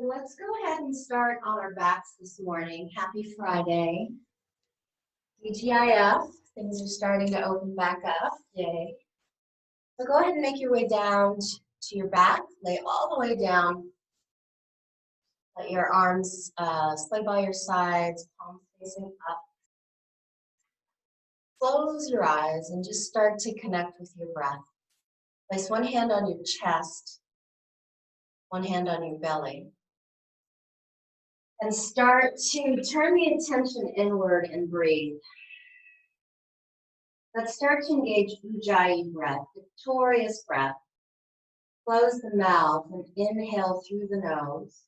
Let's go ahead and start on our backs this morning. Happy Friday. DGIF, things are starting to open back up. Yay. So go ahead and make your way down to your back. Lay all the way down. Let your arms spread by your sides, palms facing up. Close your eyes and just start to connect with your breath. Place one hand on your chest, one hand on your belly. And start to turn the attention inward and breathe. Let's start to engage Ujjayi breath, victorious breath. Close the mouth and inhale through the nose.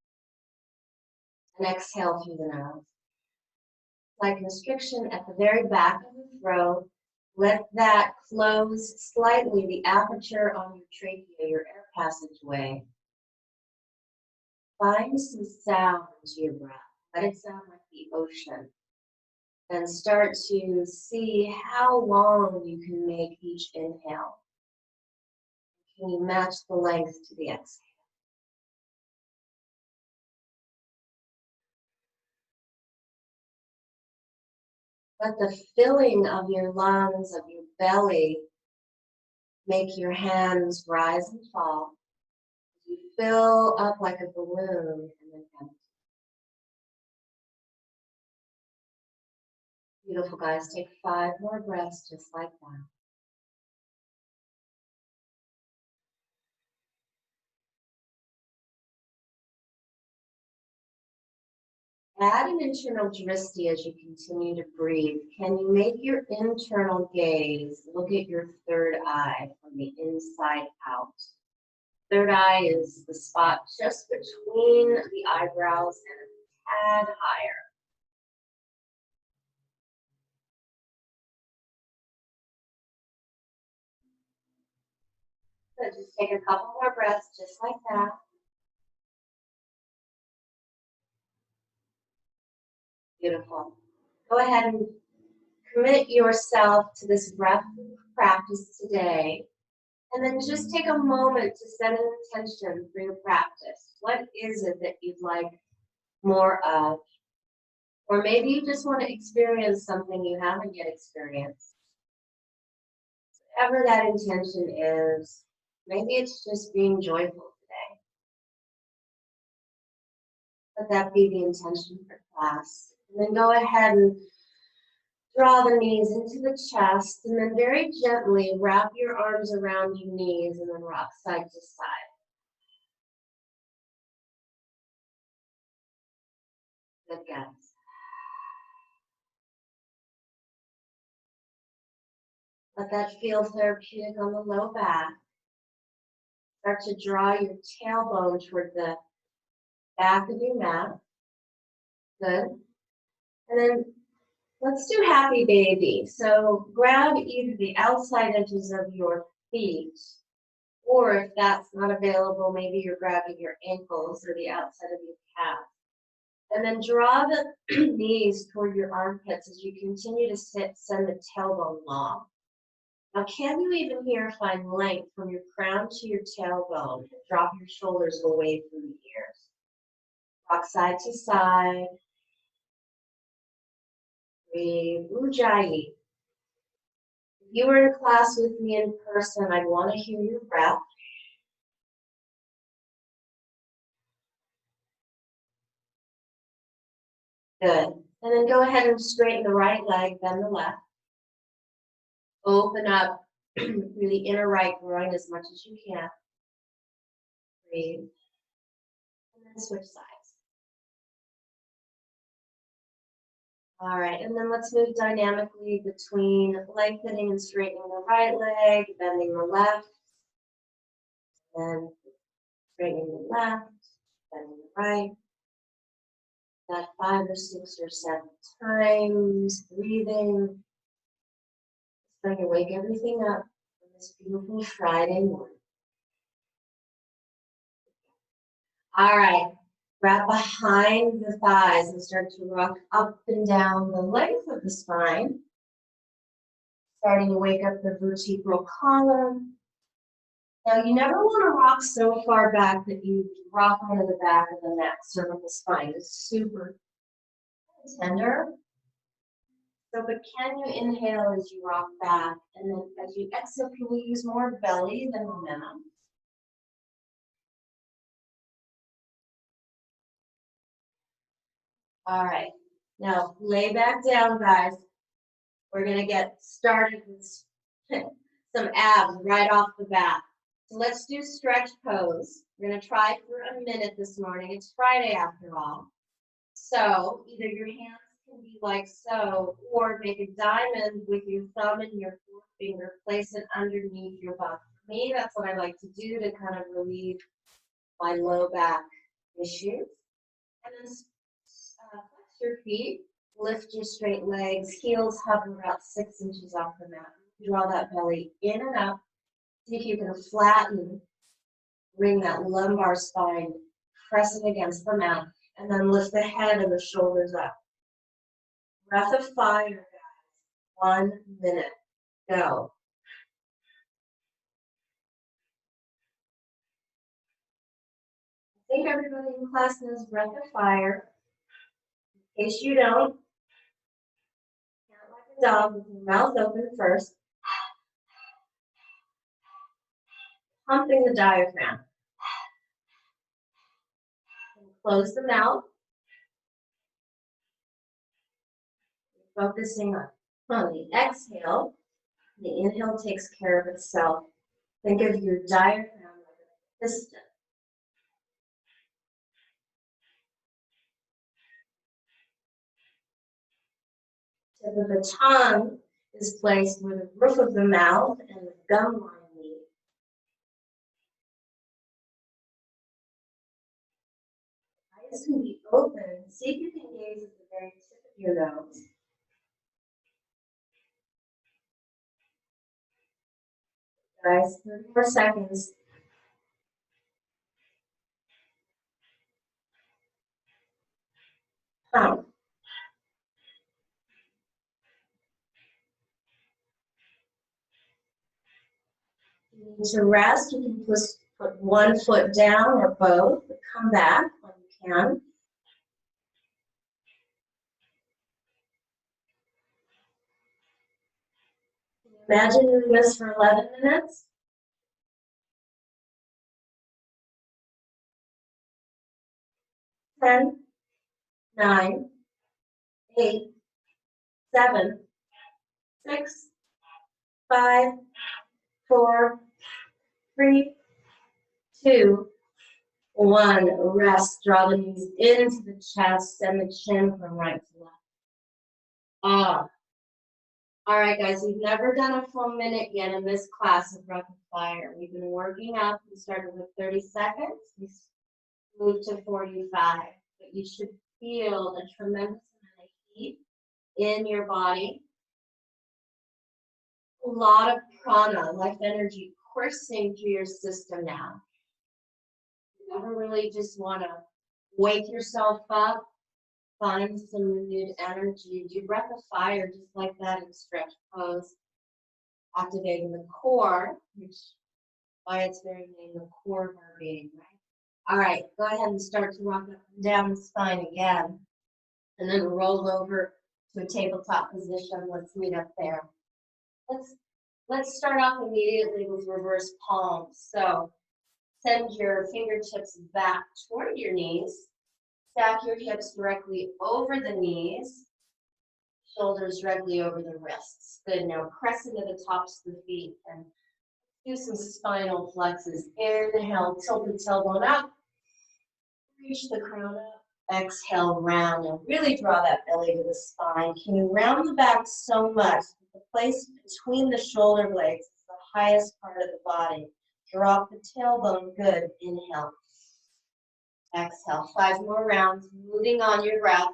And exhale through the nose. Like constriction at the very back of the throat. Let that close slightly the aperture on your trachea, your air passageway. Find some sound to your breath. Let it sound like the ocean. And start to see how long you can make each inhale. Can you match the length to the exhale? Let the filling of your lungs, of your belly, make your hands rise and fall. You fill up like a balloon and then empty. Beautiful, guys. Take 5 more breaths just like that. Add an internal drishti as you continue to breathe. Can you make your internal gaze look at your third eye from the inside out? Third eye is the spot just between the eyebrows and a tad higher. So just take a couple more breaths just like that. Beautiful. Go ahead and commit yourself to this breath practice today. And then just take a moment to set an intention for your practice. What is it that you'd like more of? Or maybe you just want to experience something you haven't yet experienced. Whatever that intention is, maybe it's just being joyful today. Let that be the intention for class. And then go ahead and draw the knees into the chest, and then very gently wrap your arms around your knees and then rock side to side. Good, guys. Let that feel therapeutic on the low back. Start to draw your tailbone toward the back of your mat. Good. And then let's do happy baby. So grab either the outside edges of your feet, or if that's not available, maybe you're grabbing your ankles or the outside of your calf. And then draw the knees toward your armpits as you continue to send the tailbone long. Now, can you even here find length from your crown to your tailbone? Drop your shoulders away from the ears. Rock side to side. Breathe. Ujjayi. If you were in class with me in person, I'd want to hear your breath. Good. And then go ahead and straighten the right leg, bend the left. Open up through the inner right groin as much as you can. Breathe. And then switch sides. All right, and then let's move dynamically between lengthening and straightening the right leg, bending the left, then straightening the left, bending the right. That 5 or 6 or 7 times, breathing. Trying to wake everything up on this beautiful Friday morning. All right, wrap behind the thighs and start to rock up and down the length of the spine. Starting to wake up the vertebral column. Now, you never want to rock so far back that you rock onto the back of the neck, cervical spine. It's super tender. So, but can you inhale as you rock back? And then as you exhale, can you use more belly than momentum? All right. Now, lay back down, guys. We're going to get started with some abs right off the bat. So let's do stretch pose. We're going to try for a minute this morning. It's Friday after all. So either your hands can be like so, or make a diamond with your thumb and your forefinger, place it underneath your butt. For me, that's what I like to do to kind of relieve my low back issues. And then flex your feet, lift your straight legs, heels hover about 6 inches off the mat. Draw that belly in and up. See if you can flatten, bring that lumbar spine, pressing against the mat, and then lift the head and the shoulders up. Breath of fire, guys. 1 minute. Go. I think everybody in class knows breath of fire. In case you don't, count like a dog with your mouth open first. Pumping the diaphragm. And close the mouth. Focusing on the exhale. The inhale takes care of itself. Think of your diaphragm like a piston. Tip of the tongue is placed where the roof of the mouth and the gum line meet. Eyes can be open. See if you can gaze at the very tip of your nose. Guys, 30 more seconds. Count. If you need to rest, you can put one foot down or both, but come back when you can. Imagine doing this for 11 minutes. 10, 9, 8, 7, 6, 5, 4, 3, 2, 1. Rest. Draw the knees into the chest, send the chin from right to left. Ah. All right, guys, we've never done a full minute yet in this class of breath of fire. We've been working up. We started with 30 seconds. We moved to 45. But you should feel a tremendous amount of heat in your body. A lot of prana, life energy, coursing through your system now. You never really just want to wake yourself up, find some renewed energy. Do breath of fire just like that in stretch pose, activating the core, which by its very name, the core of our being, right? All right, go ahead and start to rock up and down the spine again, and then roll over to a tabletop position. Let's meet up there. Let's start off immediately with reverse palms. So send your fingertips back toward your knees. Stack your hips directly over the knees. Shoulders directly over the wrists. Good. Now press into the tops of the feet and do some spinal flexes. Inhale, tilt the tailbone up. Reach the crown up. Exhale, round, and really draw that belly to the spine. Can you round the back so much that the place between the shoulder blades is the highest part of the body? Drop the tailbone. Good. Inhale. Exhale. 5 more rounds. Moving on your breath.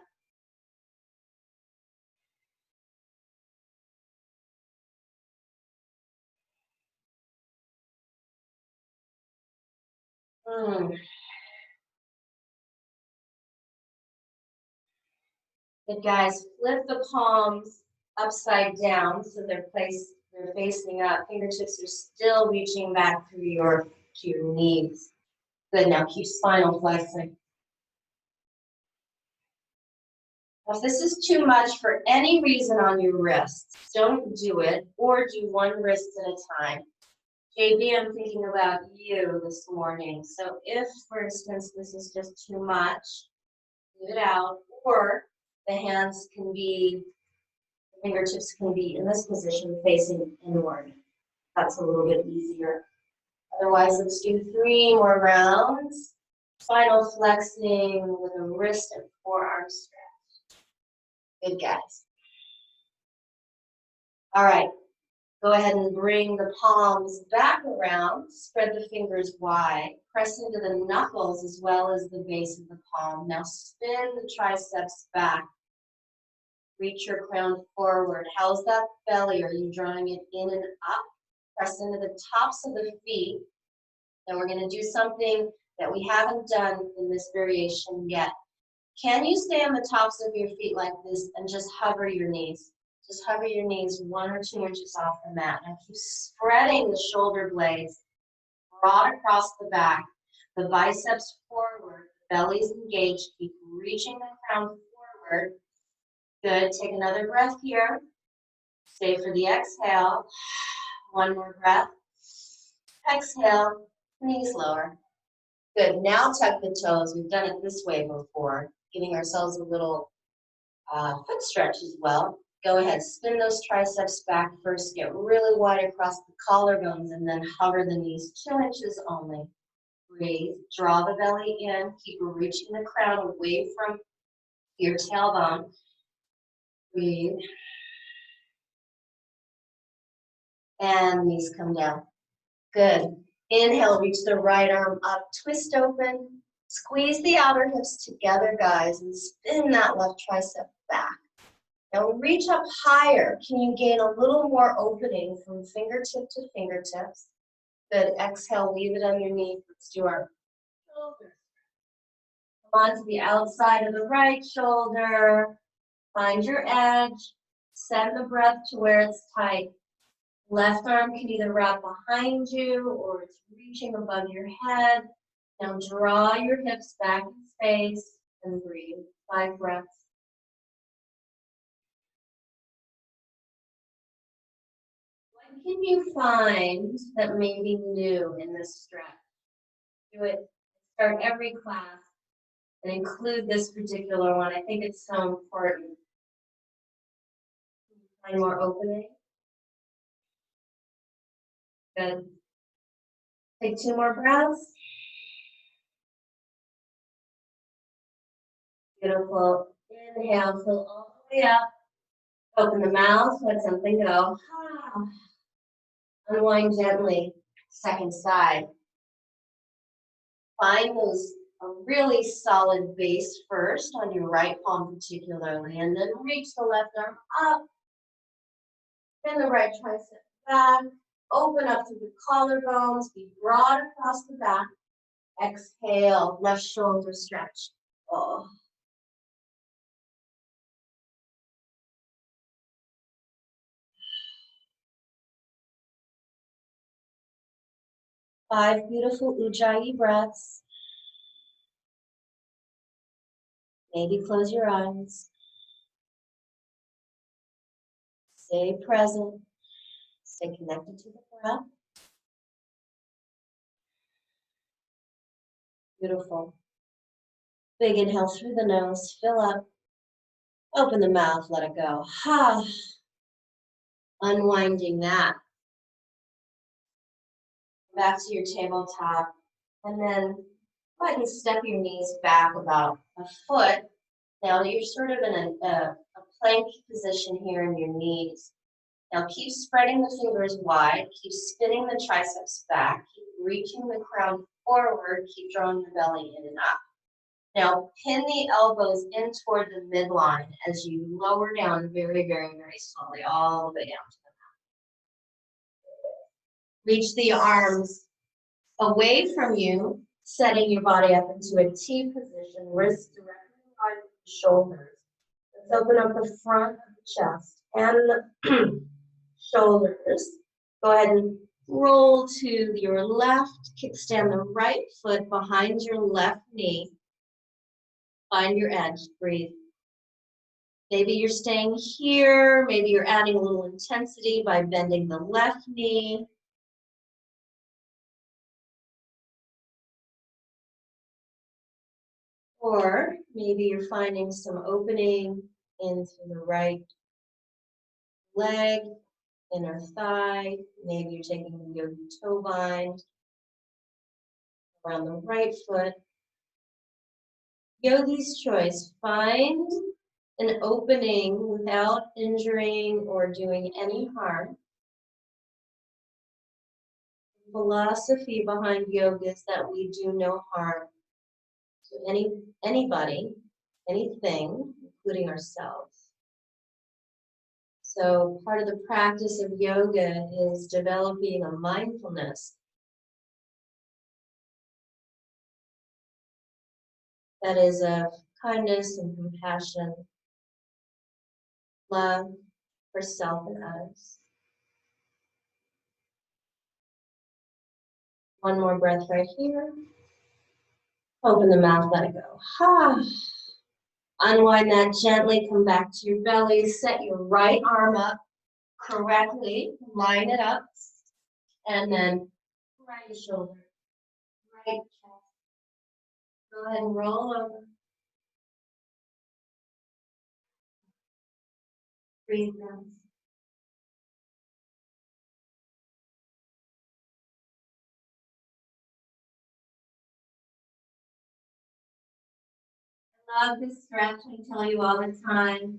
Good, guys. Flip the palms upside down so they're placed They're facing up. Fingertips are still reaching back through to your knees. Good, now keep spinal flexing. If this is too much for any reason on your wrists, don't do it, or do one wrist at a time. JB, I'm thinking about you this morning. So if, for instance, this is just too much, leave it out, or the hands can be, the fingertips can be in this position facing inward. That's a little bit easier. Otherwise, let's do 3 more rounds. Spinal flexing with a wrist and forearm stretch. Good, guys. All right. Go ahead and bring the palms back around. Spread the fingers wide. Press into the knuckles as well as the base of the palm. Now spin the triceps back. Reach your crown forward. How's that belly? Are you drawing it in and up? Press into the tops of the feet. Then we're going to do something that we haven't done in this variation yet. Can you stay on the tops of your feet like this and just hover your knees? Just hover your knees 1 or 2 inches off the mat. Now keep spreading the shoulder blades broad across the back. The biceps forward, the belly's engaged. Keep reaching the crown forward. Good. Take another breath here. Stay for the exhale. 1 more breath. Exhale. Knees lower. Good. Now tuck the toes. We've done it this way before, giving ourselves a little foot stretch as well. Go ahead, spin those triceps back first, get really wide across the collarbones, and then hover the knees 2 inches only. Breathe, draw the belly in, keep reaching the crown away from your tailbone. Breathe. And knees come down. Good. Inhale, reach the right arm up, twist open, squeeze the outer hips together, guys, and spin that left tricep back. Now reach up higher. Can you gain a little more opening from fingertip to fingertips? Good. Exhale, leave it underneath. Let's do our shoulders. Come on to the outside of the right shoulder. Find your edge. Send the breath to where it's tight. Left arm can either wrap behind you or it's reaching above your head. Now draw your hips back in space and breathe. 5 breaths. What can you find that may be new in this stretch? Do it, start every class and include this particular one. I think it's so important. Find more opening. Good. Take 2 more breaths. Beautiful. Inhale, fill all the way up. Open the mouth, let something go. Unwind gently. Second side. Find those a really solid base first on your right palm particularly, and then reach the left arm up. Bend the right tricep back. Open up through the collarbones. Be broad across the back. Exhale, left shoulder stretch. Oh. Five beautiful Ujjayi breaths. Maybe close your eyes. Stay present. Stay connected to the breath. Beautiful. Big inhale through the nose. Fill up. Open the mouth. Let it go. Unwinding that. Back to your tabletop. And then go ahead and step your knees back about a foot. Now you're sort of in a plank position here in your knees. Now keep spreading the fingers wide. Keep spinning the triceps back. Keep reaching the crown forward. Keep drawing the belly in and up. Now pin the elbows in toward the midline as you lower down very, very, very slowly, all the way down to the mat. Reach the arms away from you, setting your body up into a T position, wrists directly in line with the shoulders. Let's open up the front of the chest and shoulders. Go ahead and roll to your left. Kickstand the right foot behind your left knee. Find your edge. Breathe. Maybe you're staying here. Maybe you're adding a little intensity by bending the left knee. Or maybe you're finding some opening into the right leg, inner thigh. Maybe you're taking the yogi toe bind around the right foot. Yogi's choice. Find an opening without injuring or doing any harm. The philosophy behind yoga is that we do no harm to anybody, anything, including ourselves. So part of the practice of yoga is developing a mindfulness that is of kindness and compassion, love for self and others. One more breath right here. Open the mouth, let it go. Ha. Unwind that gently, come back to your belly, set your right arm up correctly, line it up, and then right shoulder, right chest. Go ahead and roll over. Breathe down. I love this stretch, I tell you all the time.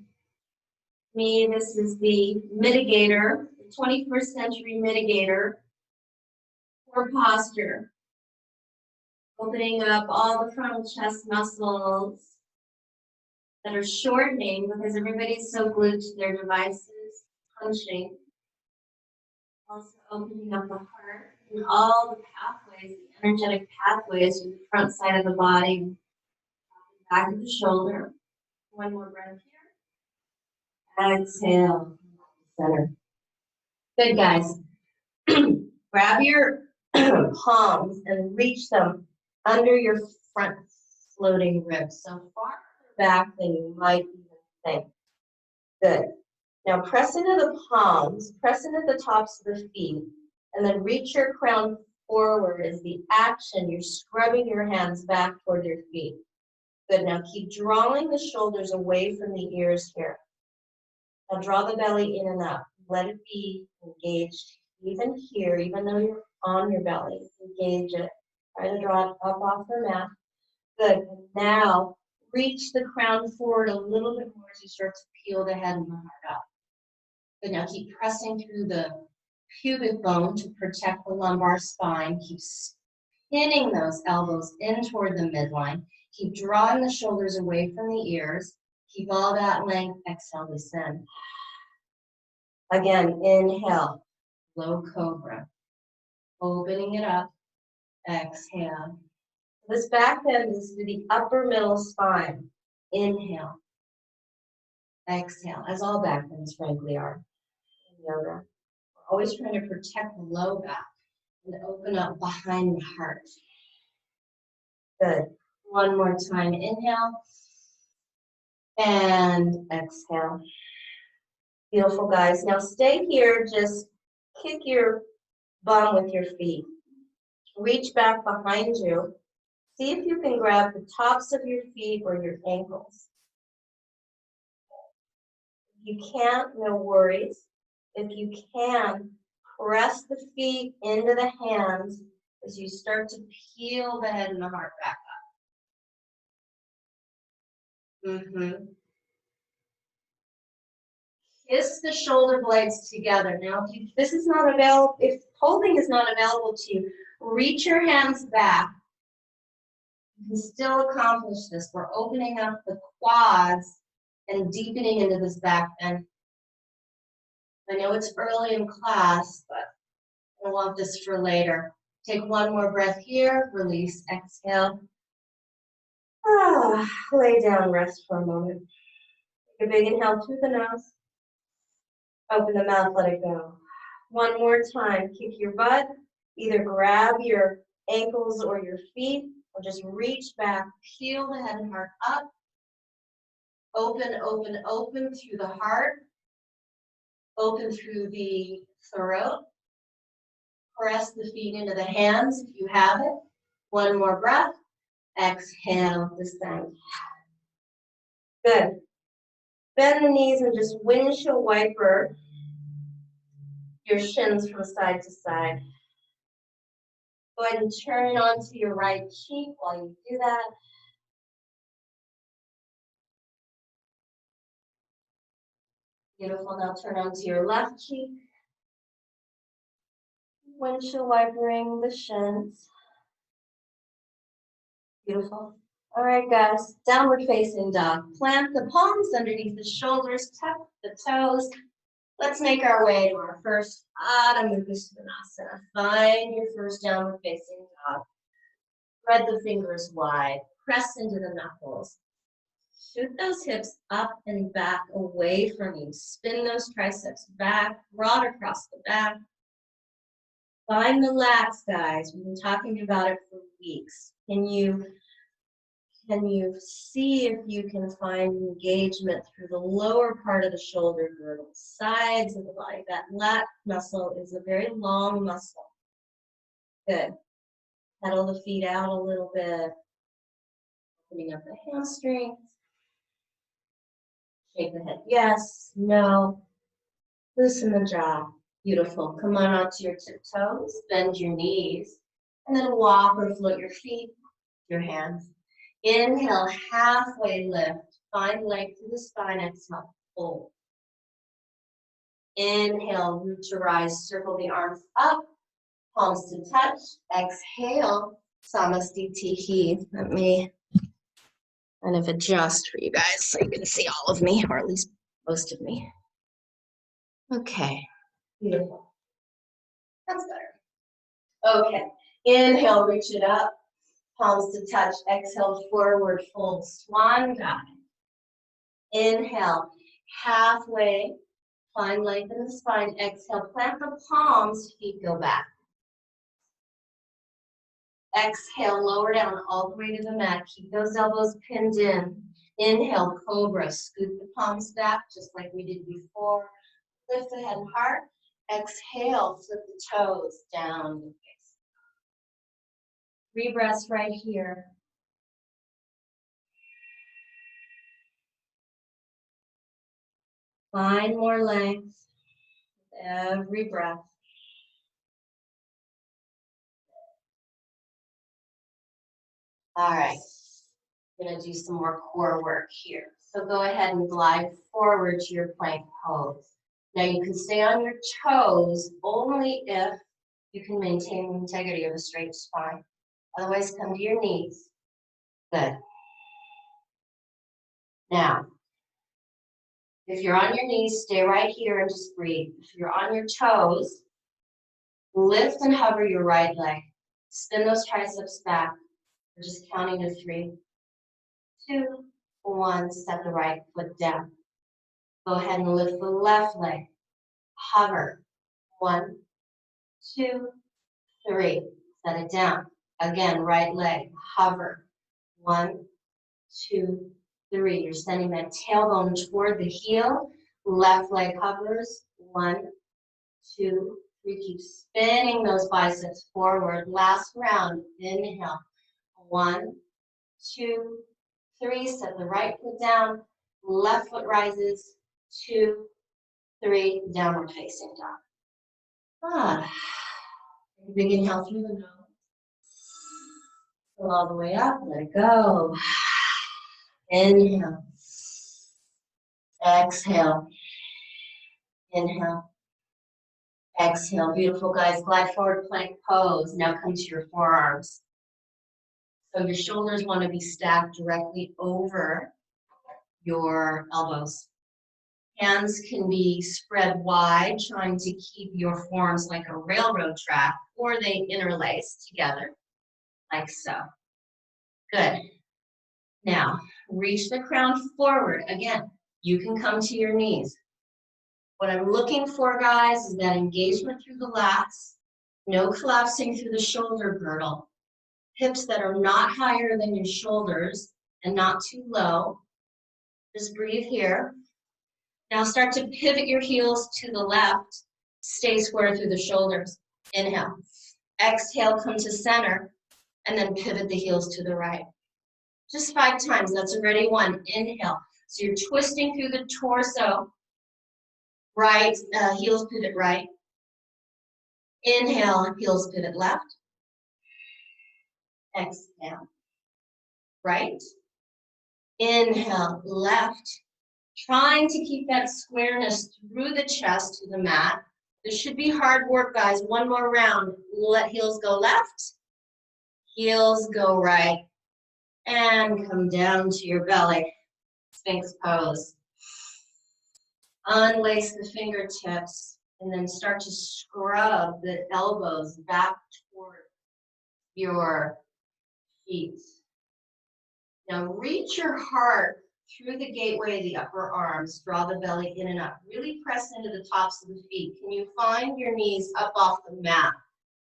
Me, this is the mitigator, the 21st century mitigator for posture. Opening up all the frontal chest muscles that are shortening because everybody's so glued to their devices, punching. Also opening up the heart and all the pathways, the energetic pathways to the front side of the body, back of the shoulder. One more breath here. Exhale, center. Good, guys. Grab your palms and reach them under your front floating ribs, so far back than you might even think. Good. Now press into the palms, press into the tops of the feet, and then reach your crown forward as the action. You're scrubbing your hands back toward your feet. Good. Now keep drawing the shoulders away from the ears here. Now draw the belly in and up. Let it be engaged even here, even though you're on your belly. Engage it. Try to draw it up off the mat. Good. Now reach the crown forward a little bit more as you start to peel the head and the heart up. Good. Now keep pressing through the pubic bone to protect the lumbar spine. Keep spinning those elbows in toward the midline. Keep drawing the shoulders away from the ears. Keep all that length. Exhale, descend. Again, inhale, low cobra. Opening it up. Exhale. This back bend is to the upper middle spine. Inhale. Exhale, as all back bends frankly are in yoga. We're always trying to protect the low back and open up behind the heart. Good. One more time. Inhale. And exhale. Beautiful, guys. Now stay here. Just kick your bum with your feet. Reach back behind you. See if you can grab the tops of your feet or your ankles. If you can't, no worries. If you can, press the feet into the hands as you start to peel the head and the heart back up. Kiss the shoulder blades together. Now, if this is not available, if holding is not available to you, reach your hands back. You can still accomplish this. We're opening up the quads and deepening into this back bend. I know it's early in class, but I want this for later. Take one more breath here, release, exhale. Lay down, rest for a moment. Take a big inhale through the nose. Open the mouth, let it go. One more time, kick your butt. Either grab your ankles or your feet, or just reach back, peel the head and heart up. Open, open, open through the heart. Open through the throat. Press the feet into the hands if you have it. One more breath. Exhale, descend. Good. Bend the knees and just windshield wiper your shins from side to side. Go ahead and turn onto your right cheek while you do that. Beautiful. Now turn onto your left cheek. Windshield wipering the shins. Beautiful. All right, guys. Downward facing dog. Plant the palms underneath the shoulders. Tuck the toes. Let's make our way to our first Adho Mukha Svanasana. Find your first downward facing dog. Spread the fingers wide. Press into the knuckles. Shoot those hips up and back away from you. Spin those triceps back, broad across the back. Find the lats, guys. We've been talking about it for weeks. Can you see if you can find engagement through the lower part of the shoulder girdle, sides of the body? That lat muscle is a very long muscle. Good. Pedal the feet out a little bit. Opening up the hamstrings. Shake the head, yes, no. Loosen the jaw. Beautiful. Come on onto your tiptoes. Bend your knees. And then walk or float your feet, your hands. Inhale, halfway lift. Find length through the spine. Exhale, fold. Inhale, root to rise. Circle the arms up. Palms to touch. Exhale, Samastitihi. Let me kind of adjust for you guys so you can see all of me, or at least most of me. Okay, beautiful. That's better. Okay, inhale, reach it up. Palms to touch. Exhale, forward fold, swan dive. Inhale, halfway. Find length in the spine. Exhale, plant the palms, feet go back. Exhale, lower down all the way to the mat. Keep those elbows pinned in. Inhale, cobra. Scoot the palms back just like we did before. Lift the head and heart. Exhale, flip the toes down. 3 breaths right here. Find more length with every breath. All right, I'm gonna do some more core work here. So go ahead and glide forward to your plank pose. Now you can stay on your toes only if you can maintain the integrity of a straight spine. Otherwise, come to your knees. Good. Now, if you're on your knees, stay right here and just breathe. If you're on your toes, lift and hover your right leg. Spin those triceps back. We're just counting to 3, 2, 1. Set the right foot down. Go ahead and lift the left leg. Hover. 1, 2, 3. Set it down. Again, right leg. Hover. 1, 2, 3. You're sending that tailbone toward the heel. Left leg hovers. 1, 2, 3. Keep spinning those biceps forward. Last round. Inhale. 1, 2, 3. Set the right foot down. Left foot rises. 2, 3. Downward facing dog. Big inhale through the nose. Pull all the way up. Let it go. Inhale. Exhale. Inhale. Exhale. Beautiful, guys. Glide forward, plank pose. Now come to your forearms. So your shoulders want to be stacked directly over your elbows. Hands can be spread wide, trying to keep your forearms like a railroad track, or they interlace together, like so. Good. Now, reach the crown forward. Again, you can come to your knees. What I'm looking for, guys, is that engagement through the lats, no collapsing through the shoulder girdle, hips that are not higher than your shoulders and not too low. Just breathe here. Now start to pivot your heels to the left. Stay square through the shoulders. Inhale. Exhale, come to center, and then pivot the heels to the right. Just 5 times. That's already 1. Inhale. So you're twisting through the torso. Right, heels pivot right. Inhale, heels pivot left. Exhale. Right. Inhale, left. Trying to keep that squareness through the chest to the mat. This should be hard work, guys. 1 more round. Let heels go left. Heels go right. And come down to your belly. Sphinx pose. Unlace the fingertips and then start to scrub the elbows back toward your feet. Now reach your heart through the gateway of the upper arms. Draw the belly in and up. Really press into the tops of the feet. Can you find your knees up off the mat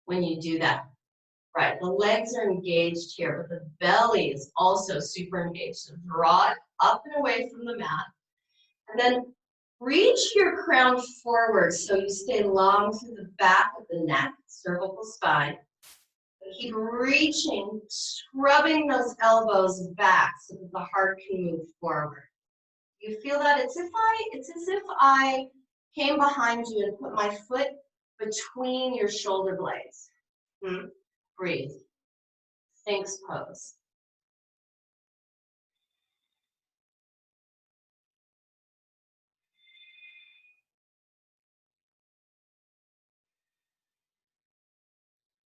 when you do that? Right, the legs are engaged here, but the belly is also super engaged. So draw it up and away from the mat. And then reach your crown forward so you stay long through the back of the neck, cervical spine. Keep reaching, scrubbing those elbows back so that the heart can move forward. You feel that? It's as if I came behind you and put my foot between your shoulder blades. Breathe. Sphinx pose.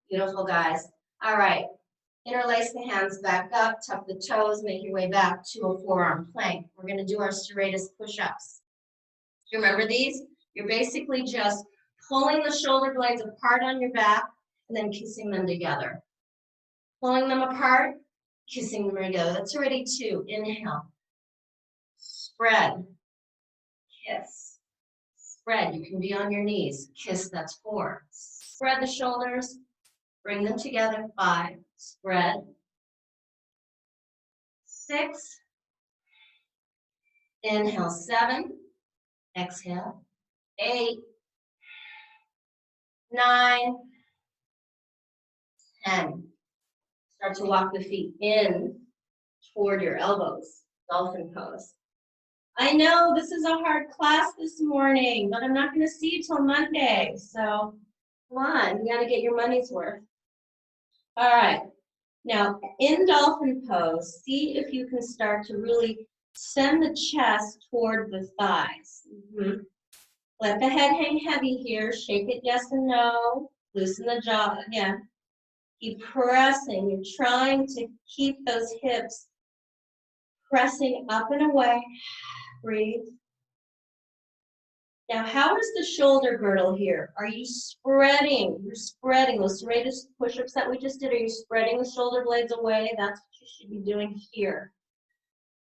Beautiful, guys. All right. Interlace the hands back up, tuck the toes, make your way back to a forearm plank. We're going to do our serratus push-ups. Do you remember these? You're basically just pulling the shoulder blades apart on your back and then kissing them together. Pulling them apart, kissing them together. That's already 2. Inhale. Spread. Kiss. Spread. You can be on your knees. Kiss. That's 4. Spread the shoulders. Bring them together. 5. Spread. 6. Inhale. 7. Exhale. 8. 9. 10. Start to walk the feet in toward your elbows. Dolphin pose. I know this is a hard class this morning, but I'm not going to see you till Monday. So come on, you got to get your money's worth. All right. Now, in dolphin pose, see if you can start to really send the chest toward the thighs. Let the head hang heavy here. Shake it yes and no. Loosen the jaw again. Keep pressing. You're trying to keep those hips pressing up and away. Breathe. Now, how is the shoulder girdle here? Are you spreading? You're spreading those serratus push-ups that we just did. Are you spreading the shoulder blades away? That's what you should be doing here.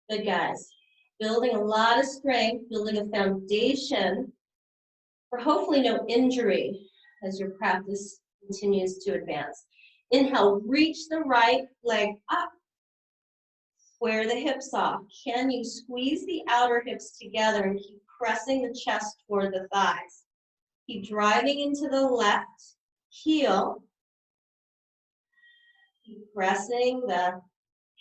Good, guys. Building a lot of strength, building a foundation for hopefully no injury as your practice continues to advance. Inhale, reach the right leg up. Square the hips off. Can you squeeze the outer hips together and keep pressing the chest toward the thighs? Keep driving into the left heel. Keep pressing the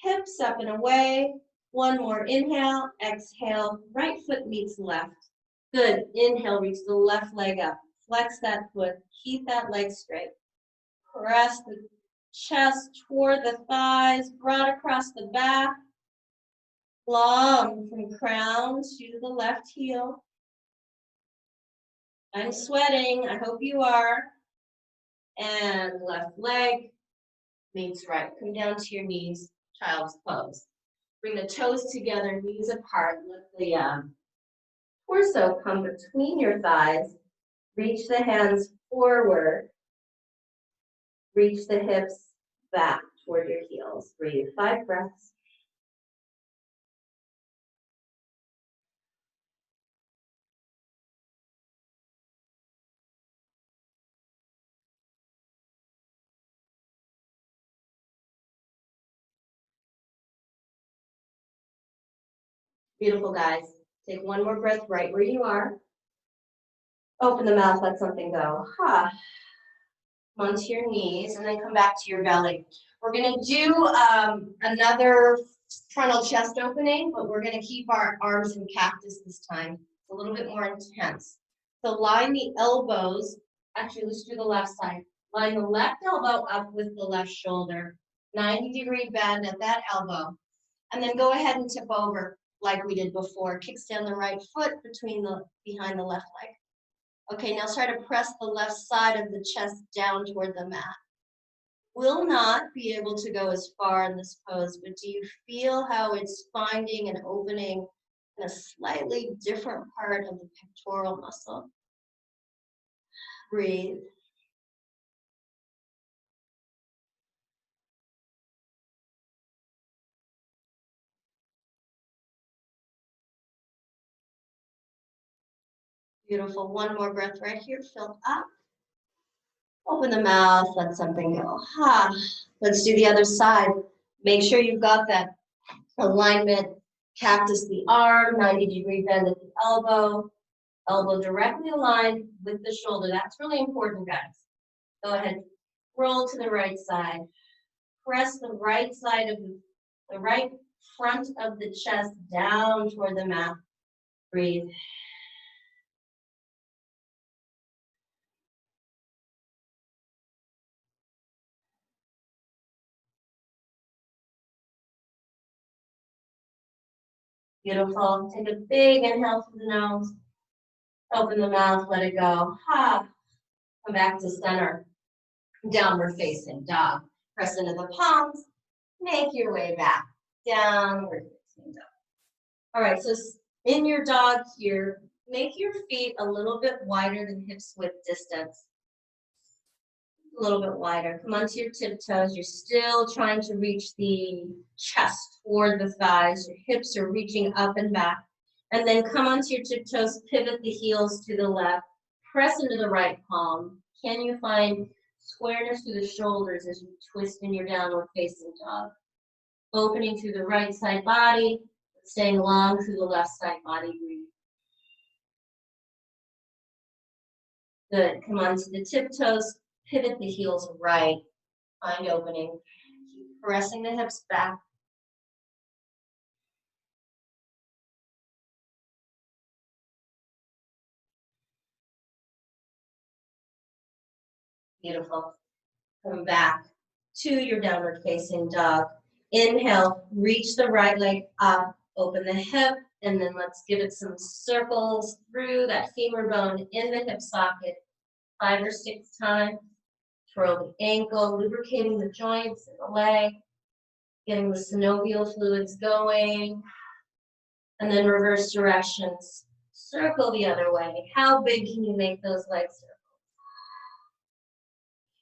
hips up and away. 1 more inhale, exhale, right foot meets left. Good, inhale, reach the left leg up. Flex that foot, keep that leg straight. Press the chest toward the thighs, broad across the back. Long from crown to the left heel. I'm sweating, I hope you are. And left leg meets right. Come down to your knees, child's pose. Bring the toes together, knees apart. Let the torso come between your thighs. Reach the hands forward. Reach the hips back toward your heels. Breathe 5 breaths. Beautiful, guys. Take one more breath right where you are. Open the mouth, let something go. Ha. Come onto your knees and then come back to your belly. We're gonna do another frontal chest opening, but we're gonna keep our arms in cactus this time. It's a little bit more intense. So line the elbows, actually let's do the left side. Line the left elbow up with the left shoulder. 90-degree bend at that elbow. And then go ahead and tip over like we did before. Kickstand the right foot behind the left leg. Okay, now try to press the left side of the chest down toward the mat. Will not be able to go as far in this pose, but do you feel how it's finding an opening in a slightly different part of the pectoral muscle? Breathe. Beautiful. One more breath right here. Fill up. Open the mouth. Let something go. Ha. Let's do the other side. Make sure you've got that alignment. Cactus the arm. 90-degree bend at the elbow. Elbow directly aligned with the shoulder. That's really important, guys. Go ahead. Roll to the right side. Press the right side of the right front of the chest down toward the mat. Breathe. Beautiful. Take a big inhale through the nose. Open the mouth, let it go. Ha. Come back to center. Downward facing dog. Press into the palms. Make your way back. Downward facing dog. All right, so in your dog here, make your feet a little bit wider than hips width distance. A little bit wider. Come onto your tiptoes. You're still trying to reach the chest toward the thighs. Your hips are reaching up and back. And then come onto your tiptoes, pivot the heels to the left, press into the right palm. Can you find squareness through the shoulders as you twist in your downward facing dog? Opening through the right side body, staying long through the left side body. Breathe. Good. Come onto the tiptoes, pivot the heels right. Find opening. Keep pressing the hips back. Beautiful. Come back to your downward facing dog. Inhale, reach the right leg up, open the hip, and then let's give it some circles through that femur bone in the hip socket 5 or 6 times. Twirl the ankle, lubricating the joints in the leg, getting the synovial fluids going, and then reverse directions. Circle the other way. How big can you make those leg circles?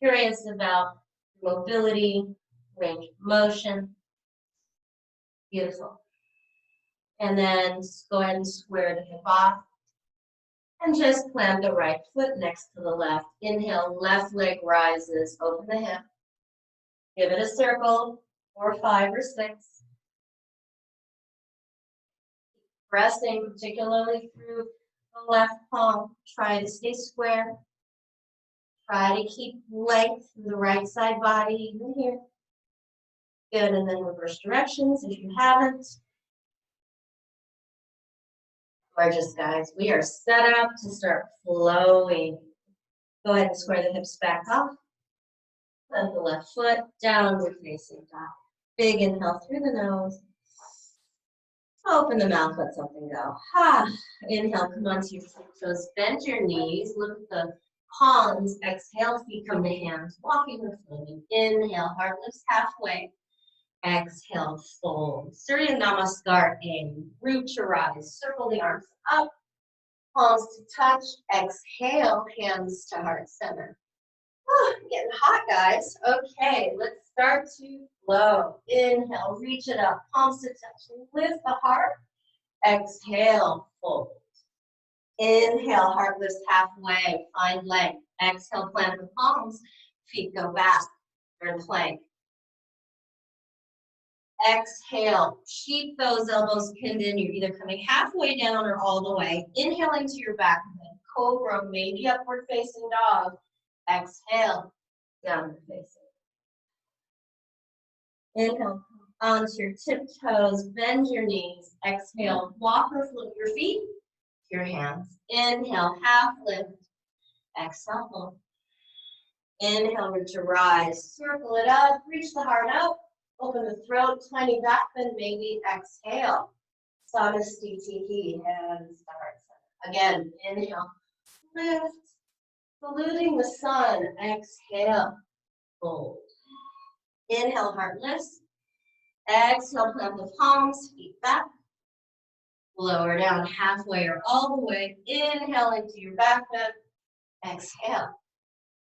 Curious about mobility, range of motion. Beautiful. And then go ahead and square the hip off. And just plant the right foot next to the left. Inhale, left leg rises, open the hip. Give it a circle, 4, 5, or 6. Pressing particularly through the left palm. Try to stay square. Try to keep length through the right side body, even here. Good, and then reverse directions if you haven't. Gorgeous, guys. We are set up to start flowing. Go ahead and square the hips back off. Plant the left foot, downward facing dog. Big inhale through the nose. Open the mouth, let something go. Ha. Inhale, come onto your toes, bend your knees, look at the palms. Exhale, feet come to hands, walking or floating. Inhale, heart lifts halfway. Exhale, fold. Surya Namaskar in. Root to rise. Circle the arms up. Palms to touch. Exhale, hands to heart center. Oh, getting hot, guys. Okay, let's start to flow. Inhale, reach it up. Palms to touch. Lift the heart. Exhale, fold. Inhale, heart lifts halfway. Find length. Exhale, plant the palms. Feet go back. We're in plank. Exhale, keep those elbows pinned in. You're either coming halfway down or all the way. Inhaling to your back bend. Cobra, maybe upward facing dog. Exhale, downward facing. Inhale, onto your tiptoes, bend your knees. Exhale, walk or float your feet to your hands. Inhale, half lift. Exhale, fold. Inhale, reach to rise. Circle it up, reach the heart out. Open the throat, tiny back bend, maybe exhale. Samastitihi, hands to heart center. Again, inhale, lift, saluting the sun. Exhale, fold. Inhale, heart lifts. Exhale, plant the palms, feet back. Lower down halfway or all the way. Inhale into your back bend. Exhale,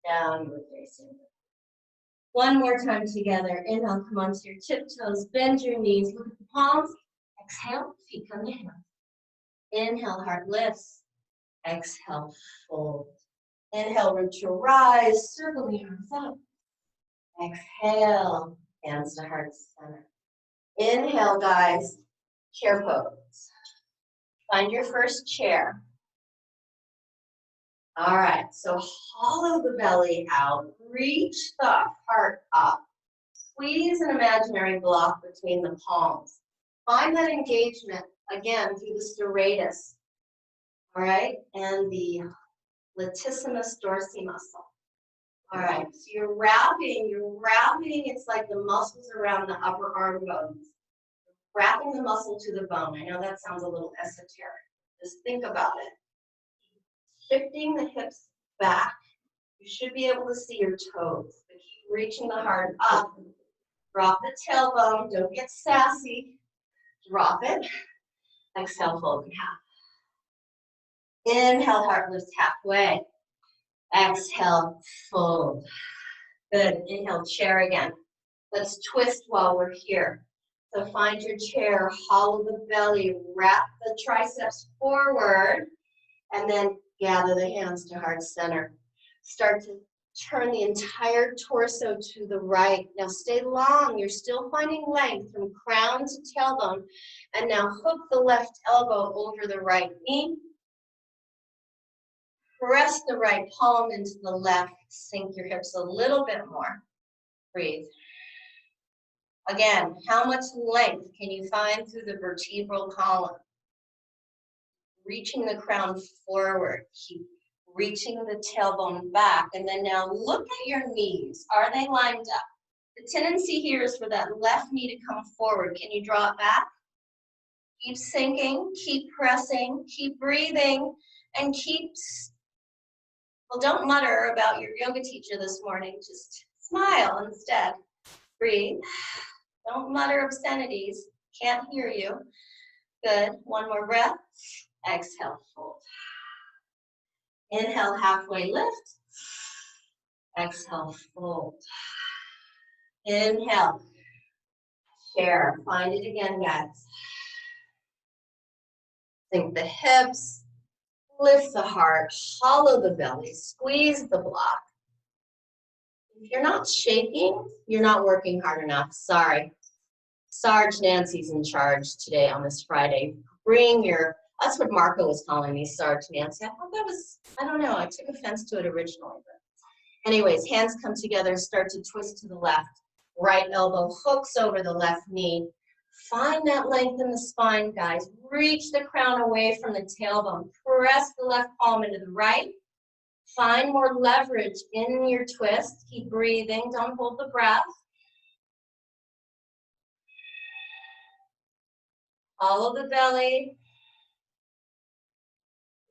downward facing. One more time together. Inhale, come onto your tiptoes, bend your knees, look at the palms. Exhale, feet come to hands. Inhale, heart lifts. Exhale, fold. Inhale, root to rise, circle the arms up. Exhale, hands to heart center. Inhale, guys, chair pose. Find your first chair. All right, so hollow the belly out, reach the heart up. Squeeze an imaginary block between the palms. Find that engagement, again, through the serratus, all right, and the latissimus dorsi muscle. All right, so you're wrapping, it's like the muscles around the upper arm bones. Wrapping the muscle to the bone. I know that sounds a little esoteric. Just think about it. Shifting the hips back. You should be able to see your toes. But keep reaching the heart up. Drop the tailbone. Don't get sassy. Drop it. Exhale, fold in half. Inhale, heart lifts halfway. Exhale, fold. Good. Inhale, chair again. Let's twist while we're here. So find your chair, hollow the belly, wrap the triceps forward, and then gather the hands to heart center. Start to turn the entire torso to the right. Now stay long. You're still finding length from crown to tailbone. And now hook the left elbow over the right knee. Press the right palm into the left. Sink your hips a little bit more. Breathe. Again, how much length can you find through the vertebral column? Reaching the crown forward. Keep reaching the tailbone back. And then now look at your knees. Are they lined up? The tendency here is for that left knee to come forward. Can you draw it back? Keep sinking, keep pressing, keep breathing, and well, don't mutter about your yoga teacher this morning. Just smile instead. Breathe. Don't mutter obscenities. Can't hear you. Good. One more breath. Exhale, fold. Inhale, halfway lift. Exhale, fold. Inhale. Share. Find it again, guys. Sink the hips. Lift the heart. Hollow the belly. Squeeze the block. If you're not shaking, you're not working hard enough. Sorry. Sarge Nancy's in charge today on this Friday. That's what Marco was calling me, Sarge Nancy. I thought that was, I don't know, I took offense to it originally. But anyways, hands come together, start to twist to the left. Right elbow hooks over the left knee. Find that length in the spine, guys. Reach the crown away from the tailbone. Press the left palm into the right. Find more leverage in your twist. Keep breathing. Don't hold the breath. Follow the belly.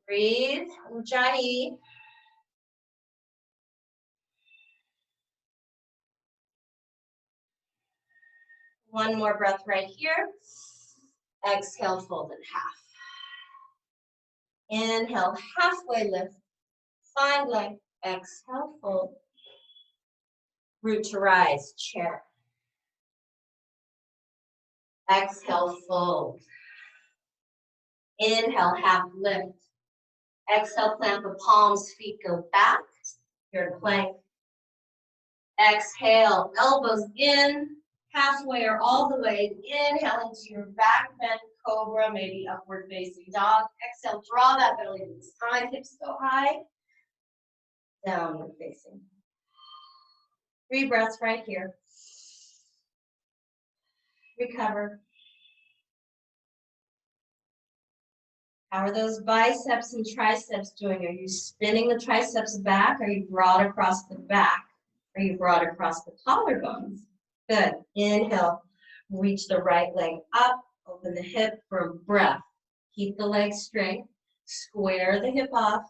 Breathe. Ujjayi. One more breath right here. Exhale, fold in half. Inhale, halfway lift. Find length. Exhale, fold. Root to rise, chair. Exhale, fold. Inhale, half lift. Exhale, plant the palms, feet go back. You're in plank. Exhale, elbows in, halfway or all the way. Inhale into your back bend cobra, maybe upward facing dog. Exhale, draw that belly to the side, hips go high. Downward facing. 3 breaths right here. Recover. How are those biceps and triceps doing? Are you spinning the triceps back? Are you broad across the back? Are you broad across the collarbones? Good. Inhale. Reach the right leg up. Open the hip for a breath. Keep the leg straight. Square the hip off.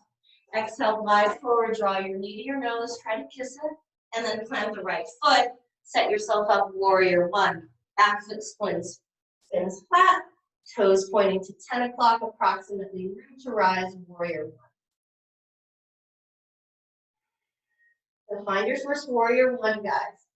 Exhale, glide forward. Draw your knee to your nose. Try to kiss it. And then plant the right foot. Set yourself up, warrior one. Back foot spins flat. Toes pointing to 10 o'clock approximately. Root to rise, warrior one. So find your first warrior one, guys.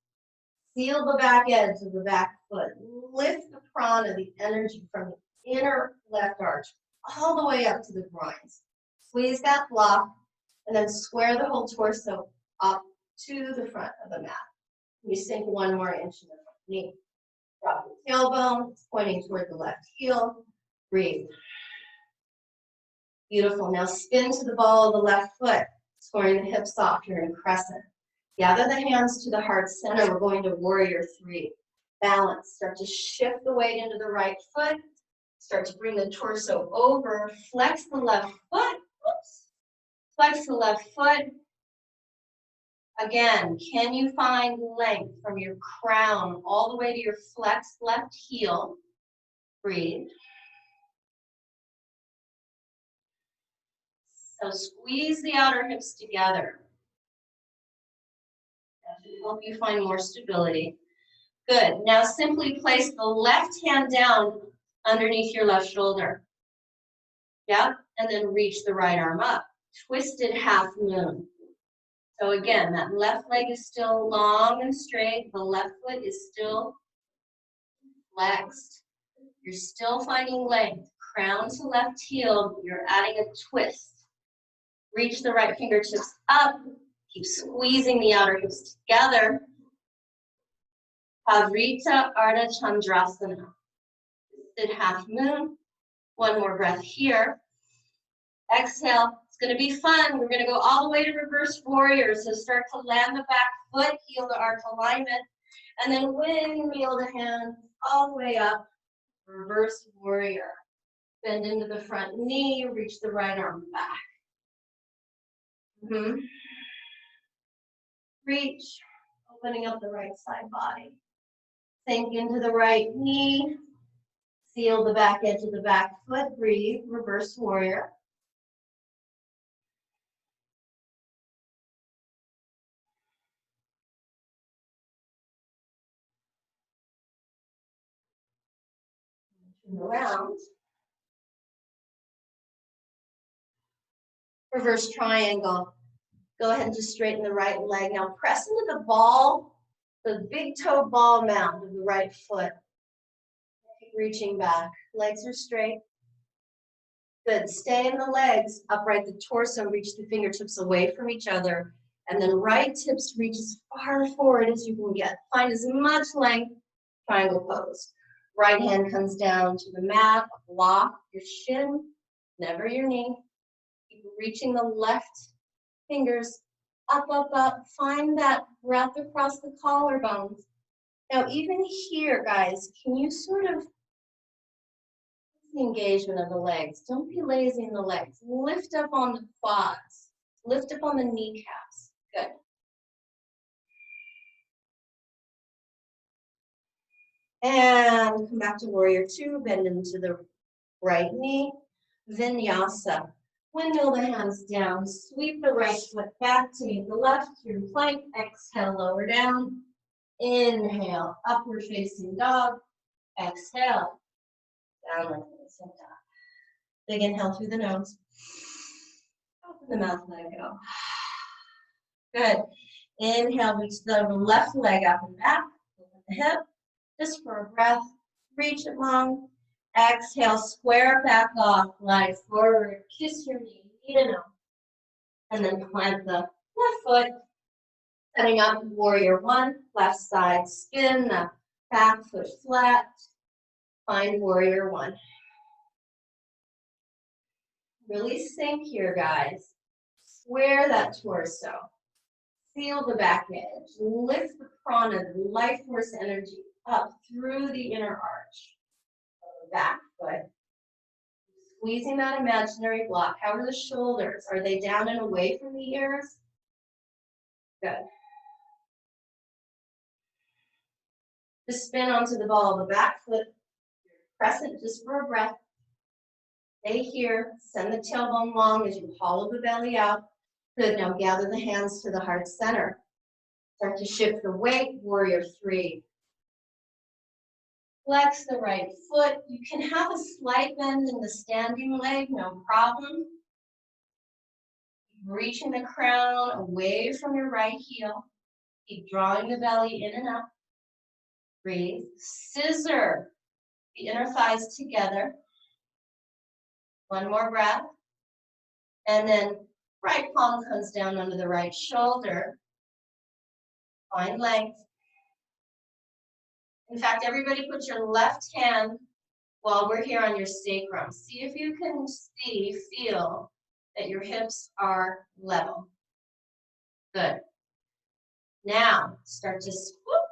Seal the back edge of the back foot. Lift the prana, the energy from the inner left arch, all the way up to the groins. Squeeze that block, and then square the whole torso up to the front of the mat. You sink 1 more inch in the front knee. Drop the tailbone, pointing toward the left heel. Breathe. Beautiful. Now spin to the ball of the left foot, scoring the hips soft here in crescent. Gather the hands to the heart center. We're going to warrior 3. Balance. Start to shift the weight into the right foot. Start to bring the torso over. Flex the left foot. Oops. Flex the left foot. Again, can you find length from your crown all the way to your flexed left heel? Breathe. So squeeze the outer hips together. That should help you find more stability. Good. Now simply place the left hand down underneath your left shoulder. Yep. And then reach the right arm up. Twisted half moon. So again, that left leg is still long and straight. The left foot is still flexed. You're still finding length. Crown to left heel. You're adding a twist. Reach the right fingertips up. Keep squeezing the outer hips together. Pavrita Ardha Chandrasana. Twisted half moon. 1 more breath here. Exhale. It's going to be fun. We're going to go all the way to reverse warrior. So start to land the back foot, heel to arch alignment, and then windmill the hands all the way up. Reverse warrior. Bend into the front knee, reach the right arm back. Reach, opening up the right side body. Sink into the right knee. Seal the back edge of the back foot. Breathe, reverse warrior. Turn around. Reverse triangle. Go ahead and just straighten the right leg. Now press into the ball, the big toe ball mound of the right foot. Keep reaching back. Legs are straight. Good. Stay in the legs, upright the torso, reach the fingertips away from each other, and then right tips reach as far forward as you can get. Find as much length, triangle pose. Right hand comes down to the mat, block your shin, never your knee. Keep reaching the left fingers up, up, up. Find that breath across the collarbones. Now, even here, guys, can you sort of the engagement of the legs? Don't be lazy in the legs. Lift up on the quads. Lift up on the kneecaps. Good. And come back to warrior 2. Bend into the right knee. Vinyasa. Windmill the hands down. Sweep the right foot back to meet the left. Your plank. Exhale, lower down. Inhale, upward facing dog. Exhale, downward facing dog. Big inhale through the nose. Open the mouth, let it go. Good. Inhale, reach the left leg up and back. Open the hip, just for a breath. Reach it long. Exhale, square back off, glide forward, kiss your knee, knee to nose. And then plant the left foot, setting up warrior 1, left side spin, the Back foot flat. Find warrior one. Really sink here, guys. Square that torso. Feel the back edge. Lift the prana, the life force energy up through the inner arch of the back foot. Squeezing that imaginary block. How are the shoulders? Are they down and away from the ears? Good. Just spin onto the ball of the back foot. Press it just for a breath. Stay here. Send the tailbone long as you hollow the belly out. Good. Now gather the hands to the heart center. Start to shift the weight. Warrior three. Flex the right foot. You can have a slight bend in the standing leg, no problem. Reaching the crown away from your right heel. Keep drawing the belly in and up. Breathe. Scissor the inner thighs together. One more breath. And then right palm comes down under the right shoulder. Find length. In fact, everybody put your left hand while we're here on your sacrum. See if you can feel that your hips are level. Good. Now, start to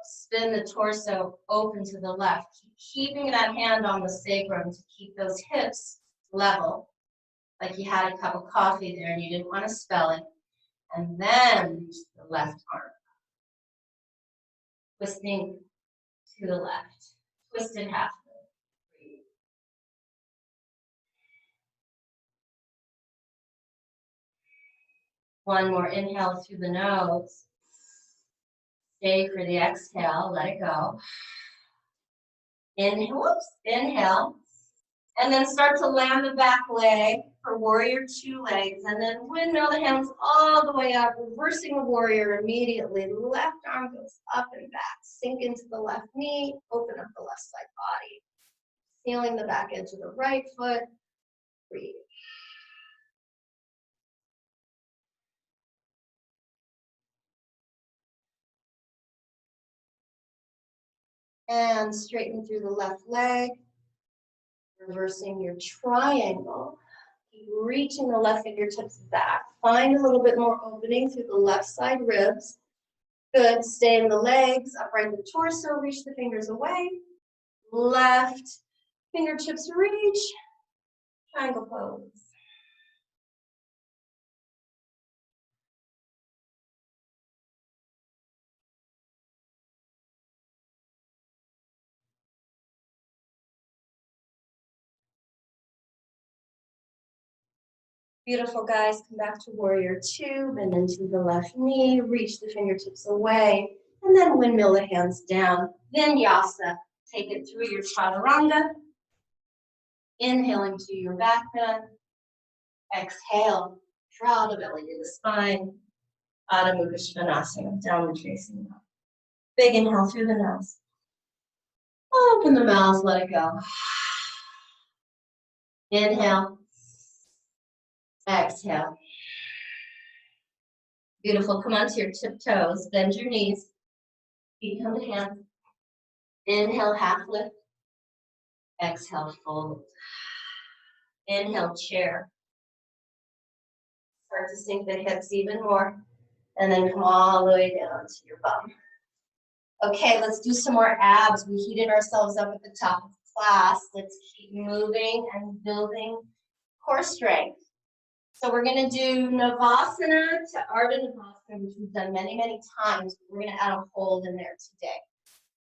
spin the torso open to the left. Keeping that hand on the sacrum to keep those hips level, like you had a cup of coffee there and you didn't want to spell it. And then reach the left arm. Twisting to the left. Twisted half. Breathe. One more inhale through the nose. Stay for the exhale, let it go. Inhale. And then start to land the back leg for warrior two legs. And then windmill the hands all the way up, reversing the warrior immediately. The left arm goes up and back. Sink into the left knee, open up the left side body. Feeling the back edge of the right foot. Breathe. And straighten through the left leg. Reversing your triangle. Keep reaching the left fingertips back. Find a little bit more opening through the left side ribs. Good. Stay in the legs. Upright the torso. Reach the fingers away. Left fingertips reach. Triangle pose. Beautiful, guys. Come back to warrior two. Bend into the left knee. Reach the fingertips away. And then windmill the hands down. Vinyasa. Take it through your chaturanga. Inhaling to your back bend. Exhale. Draw the belly to the spine. Adho Mukha Svanasana. Downward facing dog. Big inhale through the nose. Open the mouth. Let it go. Inhale. Exhale. Beautiful. Come onto your tiptoes. Bend your knees. Feet come to hands. Inhale, half lift. Exhale, fold. Inhale, chair. Start to sink the hips even more. And then come all the way down to your bum. Okay, let's do some more abs. We heated ourselves up at the top of class. Let's keep moving and building core strength. So we're going to do Navasana to Ardha Navasana, which we've done many, many times. We're going to add a hold in there today.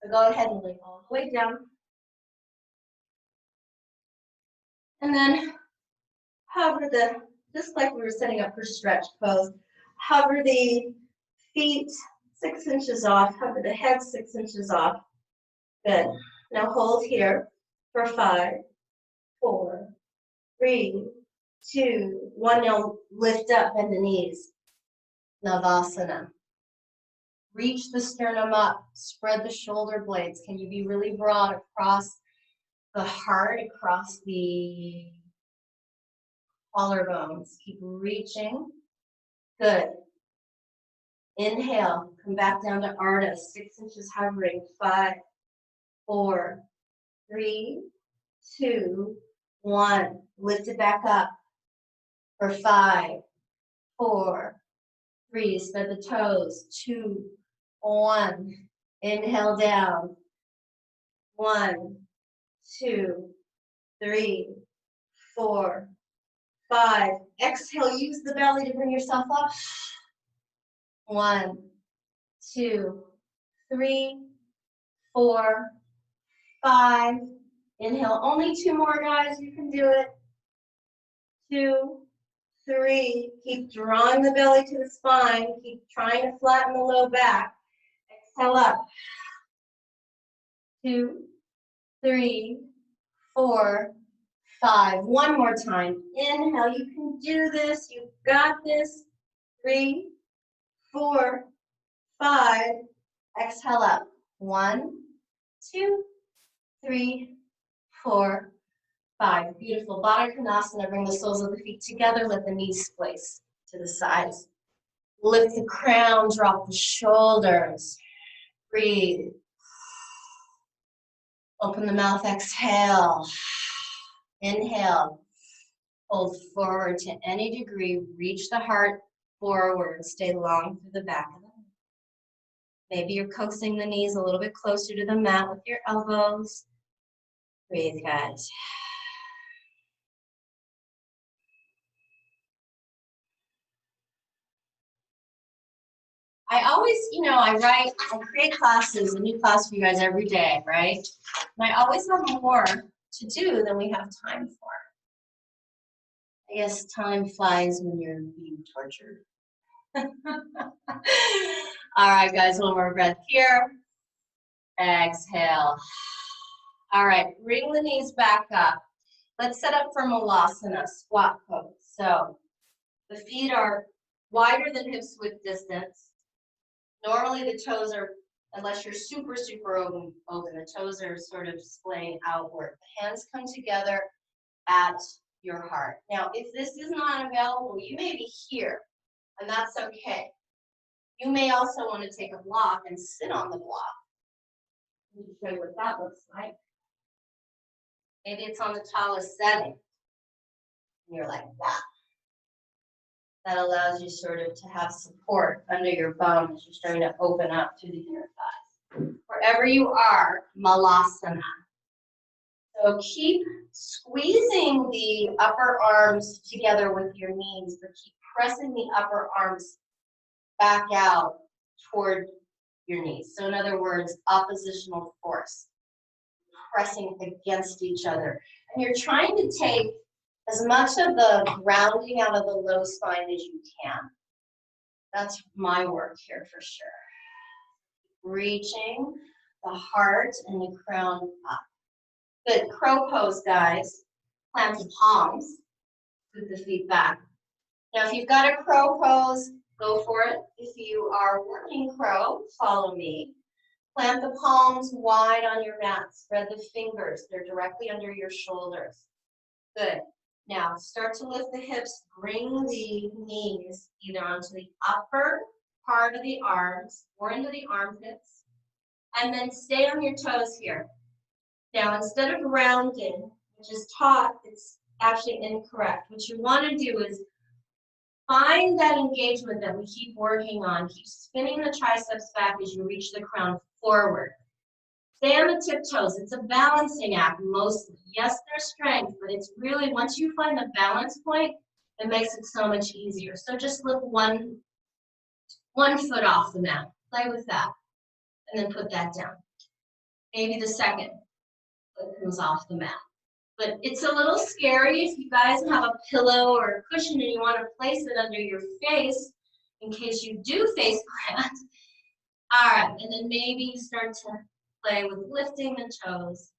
So go ahead and lay all the way down. And then hover just like we were setting up for stretch pose, hover the feet 6 inches off, hover the head 6 inches off. Good. Now hold here for 5, 4, 3, 2, 1. Now lift up, bend the knees. Navasana. Reach the sternum up, spread the shoulder blades. Can you be really broad across the heart, across the collarbones? Keep reaching. Good. Inhale, come back down to Ardha, 6 inches hovering. 5, 4, 3, 2, 1. Lift it back up for 5, 4, 3. Spread the toes. 2, 1. Inhale down. 1, 2, 3, 4, 5. Exhale, use the belly to bring yourself up. 1, 2, 3, 4, 5. Inhale, only 2 more, guys. You can do it. 2, 3. Keep drawing the belly to the spine. Keep trying to flatten the low back. Exhale up. 2, 3, 4, 5. One more time. Inhale. You can do this. You've got this. 3, 4, 5. Exhale up. 1, 2, 3, 4, 5. Beautiful. Baddha Konasana. Bring the soles of the feet together. Let the knees splice to the sides. Lift the crown. Drop the shoulders. Breathe. Open the mouth. Exhale. Inhale. Hold forward to any degree. Reach the heart forward. Stay long through the back of the head. Maybe you're coaxing the knees a little bit closer to the mat with your elbows. Breathe, guys. I always, I create classes, a new class for you guys every day, right? And I always have more to do than we have time for. I guess time flies when you're being tortured. All right, guys, one more breath here. Exhale. All right, bring the knees back up. Let's set up for Malasana, squat pose. So the feet are wider than hips width distance. Normally the toes are, unless you're super, super open, the toes are sort of splaying outward. The hands come together at your heart. Now, if this is not available, you may be here, and that's okay. You may also want to take a block and sit on the block. Let me show you what that looks like. Maybe it's on the tallest setting. And you're like that. That allows you sort of to have support under your bum as you're starting to open up to the inner thighs. Wherever you are, Malasana. So keep squeezing the upper arms together with your knees, but keep pressing the upper arms back out toward your knees. So in other words, oppositional force, pressing against each other. And you're trying to take as much of the grounding out of the low spine as you can. That's my work here for sure. Reaching the heart and the crown up. Good. Crow pose, guys. Plant the palms. Put the feet back. Now, if you've got a crow pose, go for it. If you are working crow, follow me. Plant the palms wide on your mat. Spread the fingers. They're directly under your shoulders. Good. Now, start to lift the hips. Bring the knees either onto the upper part of the arms or into the armpits. And then stay on your toes here. Now, instead of rounding, which is taught, it's actually incorrect. What you want to do is find that engagement that we keep working on. Keep spinning the triceps back as you reach the crown forward. Stay on the tiptoes. It's a balancing act mostly. Yes, there's strength, but it's really, once you find the balance point, it makes it so much easier. So just lift one foot off the mat. Play with that. And then put that down. Maybe the second foot comes off the mat. But it's a little scary if you guys have a pillow or a cushion and you want to place it under your face in case you do face plant. All right, and then maybe start to play with lifting the toes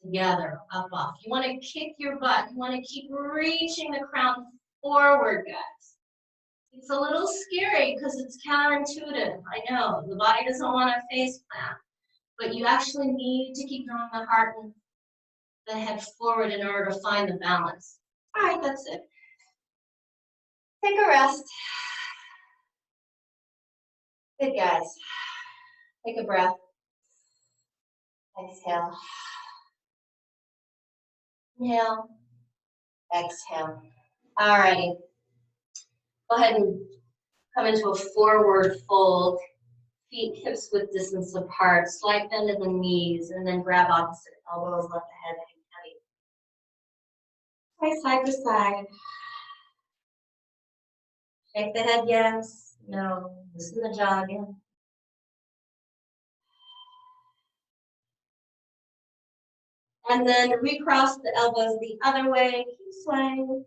together, up, off. You want to kick your butt. You want to keep reaching the crown forward, guys. It's a little scary because it's counterintuitive. I know, the body doesn't want to face plant, but you actually need to keep drawing the heart and the head forward in order to find the balance. All right, that's it. Take a rest. Good, guys. Take a breath. Exhale. Inhale. Exhale. All righty. Go ahead and come into a forward fold. Feet hips width distance apart. Slight bend of the knees, and then grab opposite elbows. Let the head hang heavy. Side to side. Shake the head, yes. No. Loosen the jaw again. And then recross the elbows the other way. Keep swaying.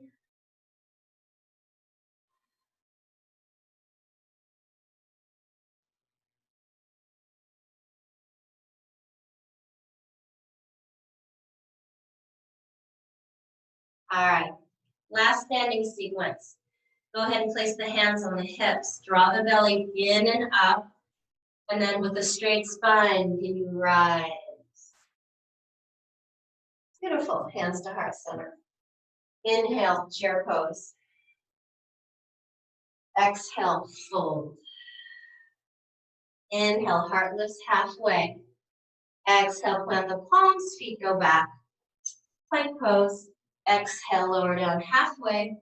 All right. Last standing sequence. Go ahead and place the hands on the hips. Draw the belly in and up. And then with a straight spine, can you rise? Beautiful. Hands to heart center. Inhale, chair pose. Exhale, fold. Inhale, heart lifts halfway. Exhale, plant the palms, feet go back. Plank pose. Exhale, lower down halfway.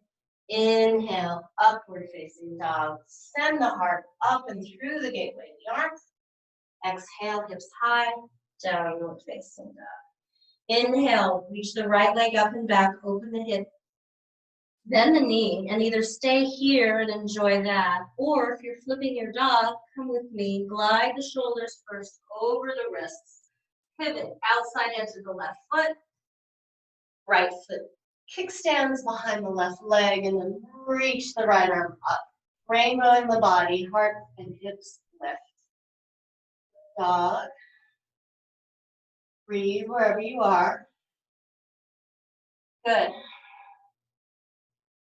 Inhale, upward facing dog. Send the heart up and through the gateway of the arms. Exhale, hips high, downward facing dog. Inhale, reach the right leg up and back, open the hip. Bend the knee and either stay here and enjoy that, or if you're flipping your dog, come with me, glide the shoulders first over the wrists. Pivot, outside edge of the left foot, right foot kickstands behind the left leg, and then reach the right arm up. Rainbow in the body, heart and hips lift. Dog. Breathe wherever you are. Good.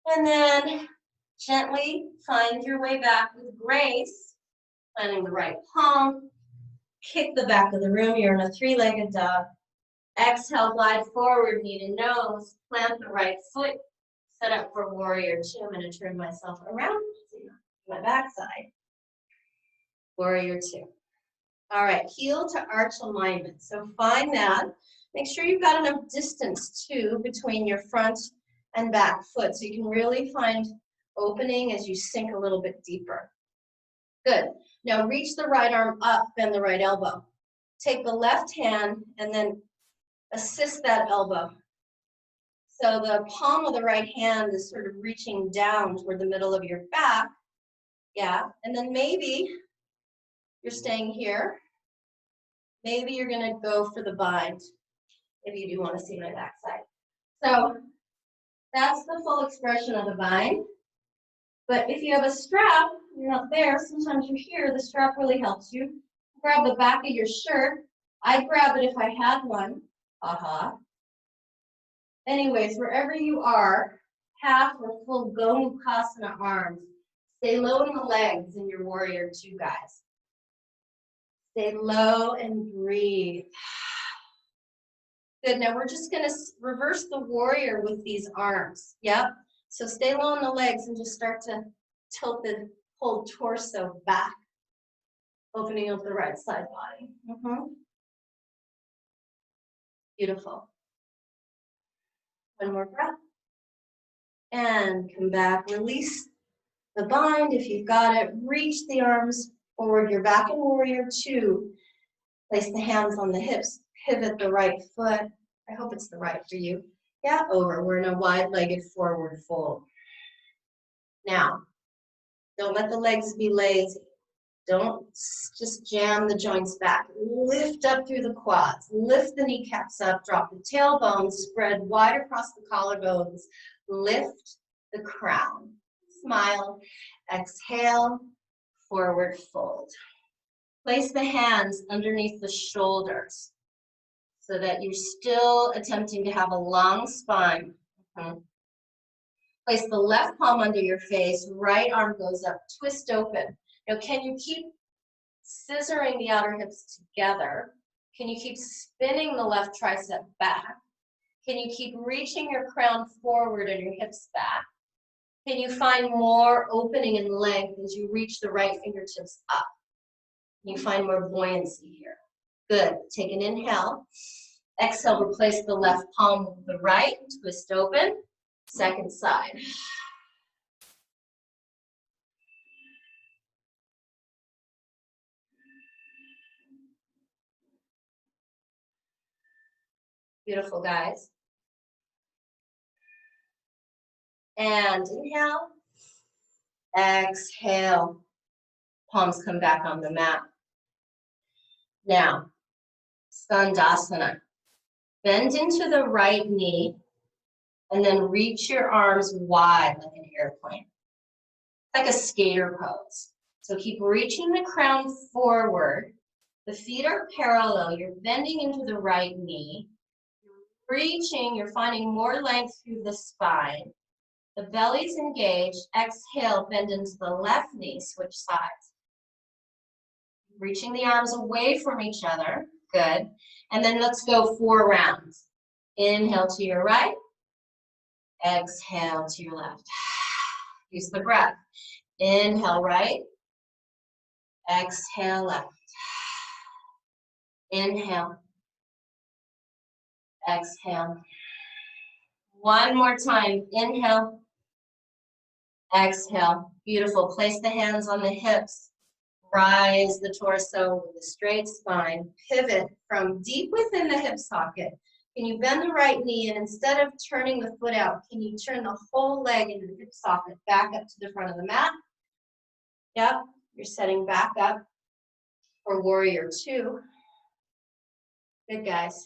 And then gently find your way back with grace, planting the right palm, kick the back of the room. You're in a three-legged dog. Exhale, glide forward, knee to nose, plant the right foot, set up for warrior two. I'm going to turn myself around, my backside. Warrior two. All right, heel to arch alignment. So find that. Make sure you've got enough distance too between your front and back foot so you can really find opening as you sink a little bit deeper. Good. Now reach the right arm up, bend the right elbow. Take the left hand and then assist that elbow. So the palm of the right hand is sort of reaching down toward the middle of your back. Yeah, and then maybe you're staying here. Maybe you're gonna go for the bind if you do want to see my backside. So that's the full expression of the bind. But if you have a strap, you're not there, sometimes you're here, the strap really helps you. Grab the back of your shirt. I'd grab it if I had one. Aha. Anyways, wherever you are, half or full Gomukhasana arms. Stay low in the legs in your warrior two, guys. Stay low and breathe. Good, now we're just gonna reverse the warrior with these arms. Yep, so stay low in the legs and just start to tilt the whole torso back, opening up the right side body. Beautiful. One more breath. And come back, release the bind if you've got it. Reach the arms forward, you're back in warrior two. Place the hands on the hips, pivot the right foot. I hope it's the right for you. Yeah, over. We're in a wide-legged forward fold. Now, don't let the legs be lazy. Don't just jam the joints back. Lift up through the quads. Lift the kneecaps up. Drop the tailbone. Spread wide across the collarbones. Lift the crown. Smile. Exhale. Forward fold. Place the hands underneath the shoulders so that you're still attempting to have a long spine. Place the left palm under your face. Right arm goes up. Twist open. Now, can you keep scissoring the outer hips together? Can you keep spinning the left tricep back? Can you keep reaching your crown forward and your hips back? Can you find more opening in length as you reach the right fingertips up? Can you find more buoyancy here? Good. Take an inhale. Exhale, replace the left palm with the right. Twist open. Second side. Beautiful, guys. And inhale. Exhale. Palms come back on the mat. Now, Skandasana. Bend into the right knee and then reach your arms wide like an airplane, like a skater pose. So keep reaching the crown forward. The feet are parallel. You're bending into the right knee. Reaching, you're finding more length through the spine. The belly's engaged. Exhale, bend into the left knee, switch sides. Reaching the arms away from each other. Good. And then let's go 4 rounds. Inhale to your right. Exhale to your left. Use the breath. Inhale right. Exhale left. Inhale. Exhale. One more time. Inhale. Exhale. Beautiful. Place the hands on the hips. Rise the torso with a straight spine. Pivot from deep within the hip socket. Can you bend the right knee, and instead of turning the foot out, can you turn the whole leg into the hip socket back up to the front of the mat? Yep. You're setting back up for warrior 2. Good, guys.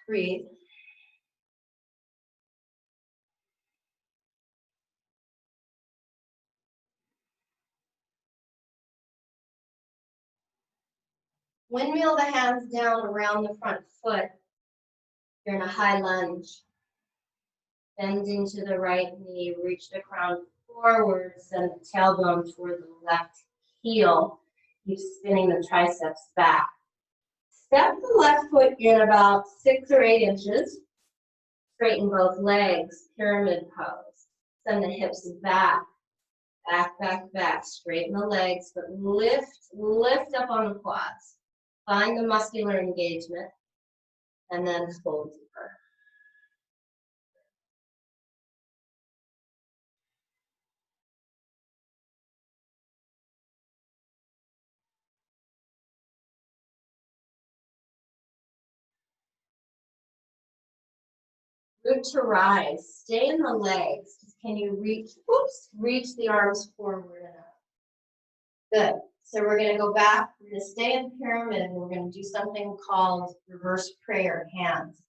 Breathe. Windmill the hands down around the front foot. You're in a high lunge. Bend into the right knee, reach the crown forward, send the tailbone toward the left heel. Keep spinning the triceps back. Step the left foot in about 6 or 8 inches. Straighten both legs, pyramid pose. Send the hips back, back, back, back. Straighten the legs, but lift up on the quads. Find the muscular engagement, and then fold deeper. Root to rise. Stay in the legs. Can you reach the arms forward and up? Good. So we're going to go back. We're going to stay in pyramid, and we're going to do something called reverse prayer hands.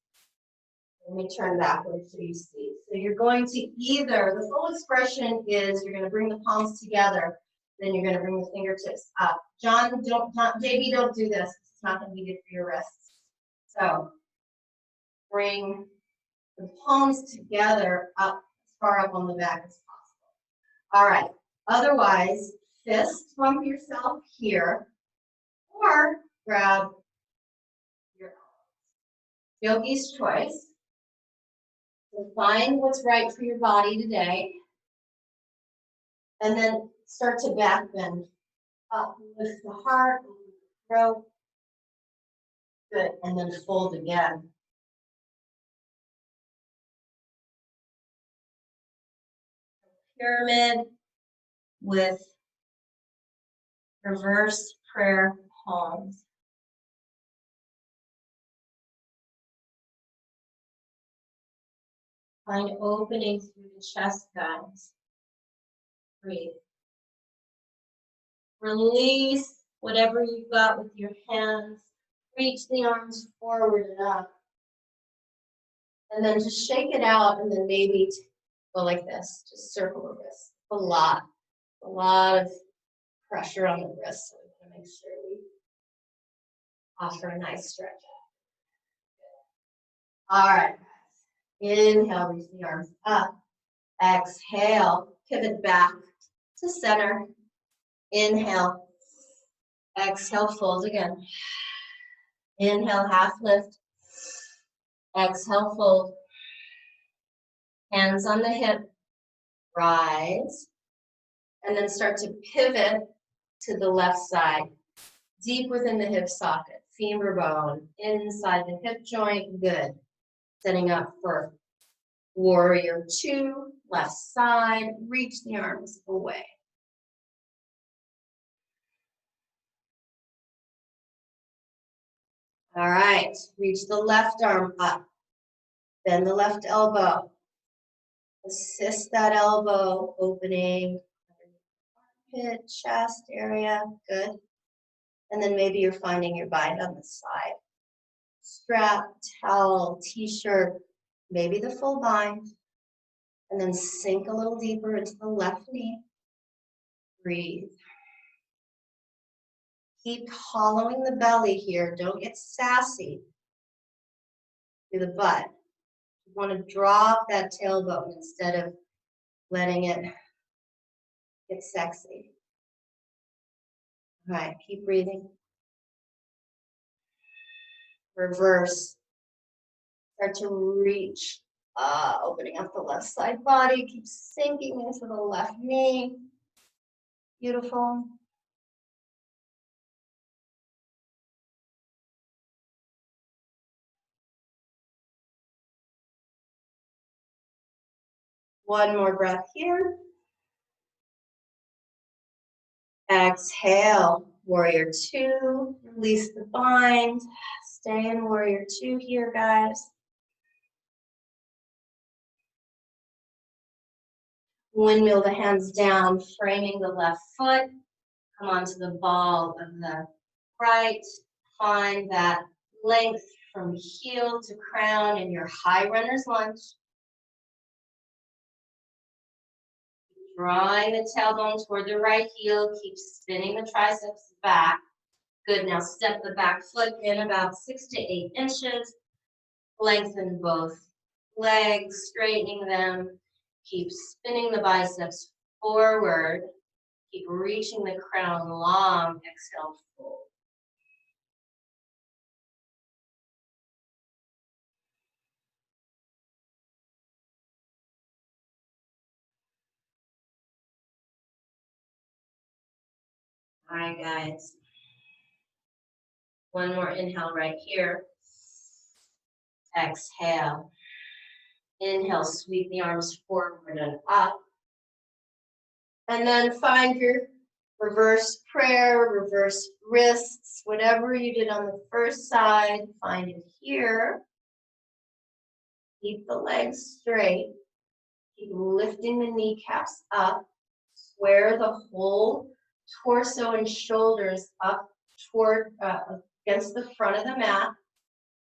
Let me turn backwards so you see. So you're going to either, the full expression is you're going to bring the palms together, then you're going to bring the fingertips up. JB, don't do this. It's not going to be good for your wrists. So bring the palms together up, as far up on the back as possible. All right. Otherwise, fist bump yourself here, or grab your elbows. Yogi's choice. So find what's right for your body today, and then start to back bend up. Lift the heart, the throat. Good, and then fold again. Pyramid with reverse prayer palms. Find openings through the chest, guys. Breathe. Release whatever you've got with your hands. Reach the arms forward and up. And then just shake it out, and then maybe go like this. Just circle the wrists. A lot of pressure on the wrists. So we're going to make sure we offer a nice stretch out. All right, guys. Inhale, reach the arms up. Exhale, pivot back to center. Inhale. Exhale, fold again. Inhale, half lift. Exhale, fold. Hands on the hip. Rise. And then start to pivot to the left side. Deep within the hip socket. femur bone inside the hip joint. Good. Setting up for warrior two, left side. Reach the arms away. All right, reach the left arm up. Bend the left elbow. Assist that elbow opening. Armpit, chest area, good. And then maybe you're finding your bind on the side. Strap, towel, t-shirt, maybe the full bind. And then sink a little deeper into the left knee. Breathe. Keep hollowing the belly here. Don't get sassy through the butt. You want to drop that tailbone instead of letting it get sexy. All right, keep breathing. Reverse. Start to reach, opening up the left side body. Keep sinking into the left knee. Beautiful. One more breath here. Exhale, warrior two. Release the bind. Stay in warrior two here, guys. Windmill the hands down, framing the left foot. Come onto the ball of the right. Find that length from heel to crown in your high runner's lunge. Drawing the tailbone toward the right heel. Keep spinning the triceps back. Good, now step the back foot in about 6 to 8 inches. Lengthen both legs, straightening them. Keep spinning the biceps forward. Keep reaching the crown long. Exhale, fold. All right, guys. One more inhale right here. Exhale. Inhale, sweep the arms forward and up. And then find your reverse prayer, reverse wrists, whatever you did on the first side, find it here. Keep the legs straight. Keep lifting the kneecaps up. Square the whole torso and shoulders up toward against the front of the mat.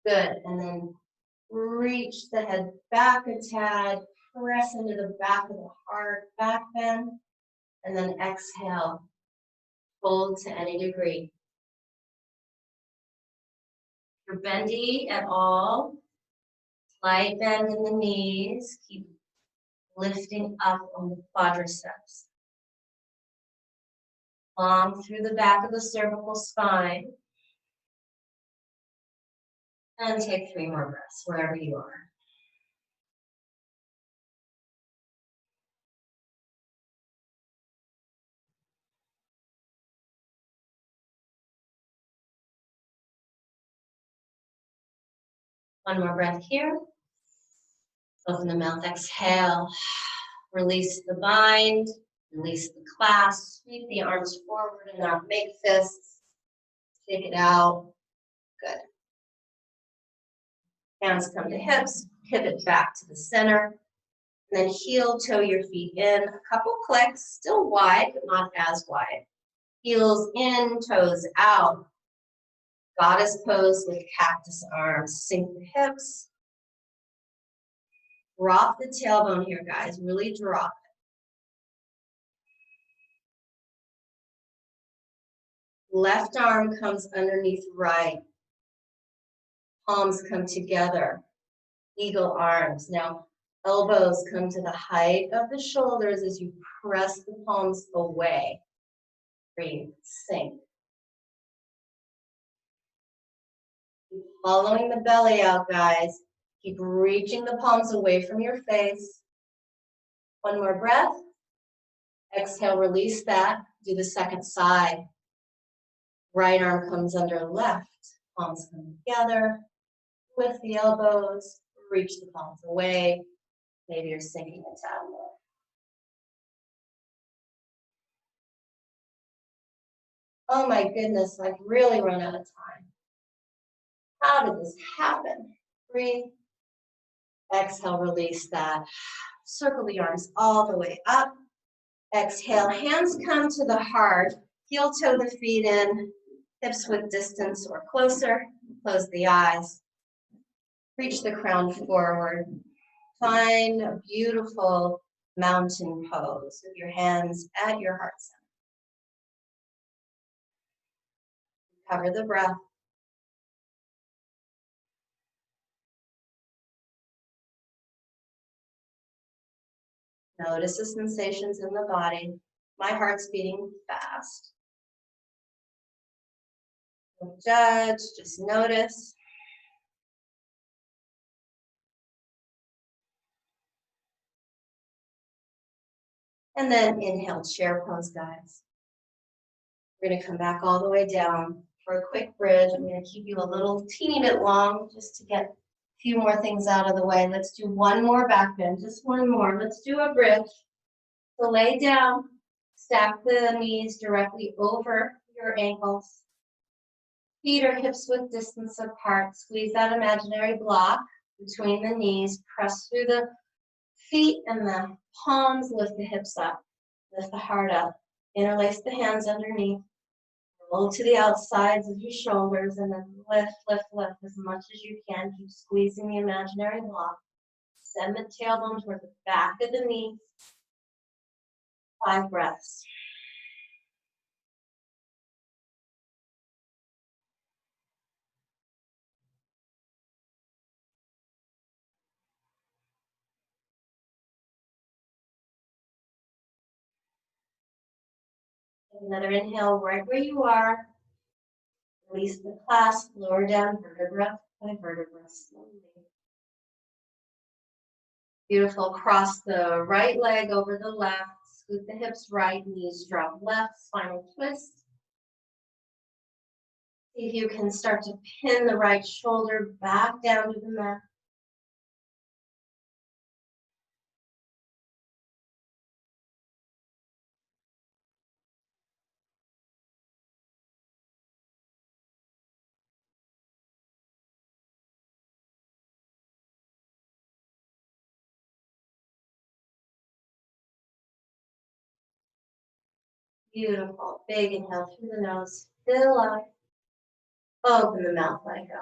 Good. And then reach the head back a tad. Press into the back of the heart, back bend. And then exhale. Fold to any degree. If you're bendy at all, slight bend in the knees. Keep lifting up on the quadriceps. Long through the back of the cervical spine. And take 3 more breaths wherever you are. One more breath here. Open the mouth, exhale. Release the bind, release the clasp, sweep the arms forward and up, make fists. Take it out. Good. Hands come to hips, pivot back to the center. And then heel toe your feet in. A couple clicks, still wide, but not as wide. Heels in, toes out. Goddess pose with cactus arms. Sink the hips. Drop the tailbone here, guys. Really drop it. Left arm comes underneath right. Palms come together. Eagle arms. Now, elbows come to the height of the shoulders as you press the palms away. Breathe. Sink. Keep following the belly out, guys. Keep reaching the palms away from your face. One more breath. Exhale, release that. Do the second side. Right arm comes under left. Palms come together, lift the elbows, reach the palms away. Maybe you're sinking a tad more. Oh my goodness, I've really run out of time. How did this happen? Breathe. Exhale, release that. Circle the arms all the way up. Exhale, hands come to the heart. Heel toe the feet in, hips width distance or closer. Close the eyes. Reach the crown forward. Find a beautiful mountain pose with your hands at your heart center. Cover the breath. Notice the sensations in the body. My heart's beating fast. Don't judge, just notice. And then inhale, chair pose, guys. We're gonna come back all the way down for a quick bridge. I'm gonna keep you a little teeny bit long just to get a few more things out of the way. Let's do one more back bend, just one more. Let's do a bridge. So lay down, stack the knees directly over your ankles. Feet or hips width distance apart. Squeeze that imaginary block between the knees. Press through the feet and the palms. Lift the hips up. Lift the heart up. Interlace the hands underneath. Roll to the outsides of your shoulders and then lift, lift, lift as much as you can. Keep squeezing the imaginary block. Send the tailbone toward the back of the knee. 5 breaths. Another inhale right where you are. Release the clasp, lower down vertebra by vertebra slowly. Beautiful. Cross the right leg over the left. Scoot the hips right, knees drop left, spinal twist. See if you can start to pin the right shoulder back down to the mat. Beautiful. Big inhale through the nose. Fill up. Open the mouth, let go.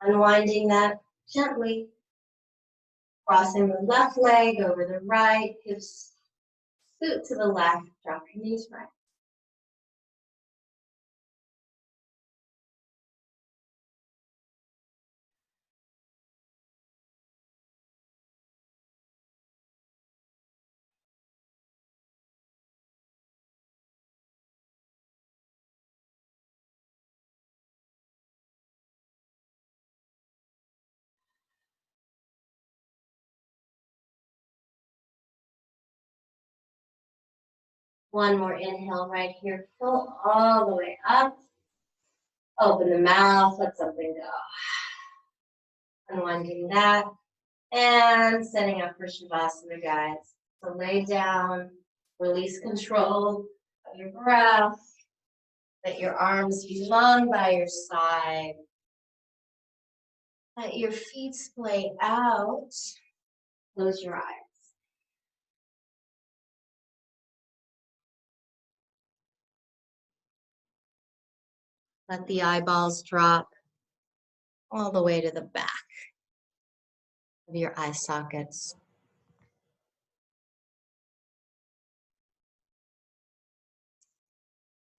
Unwinding that gently. Crossing the left leg over the right. Hips scoot to the left. Drop your knees right. One more inhale right here. Pull all the way up. Open the mouth. Let something go. Unwinding that. And setting up for Shavasana, guys. So lay down. Release control of your breath. Let your arms be long by your side. Let your feet splay out. Close your eyes. Let the eyeballs drop all the way to the back of your eye sockets.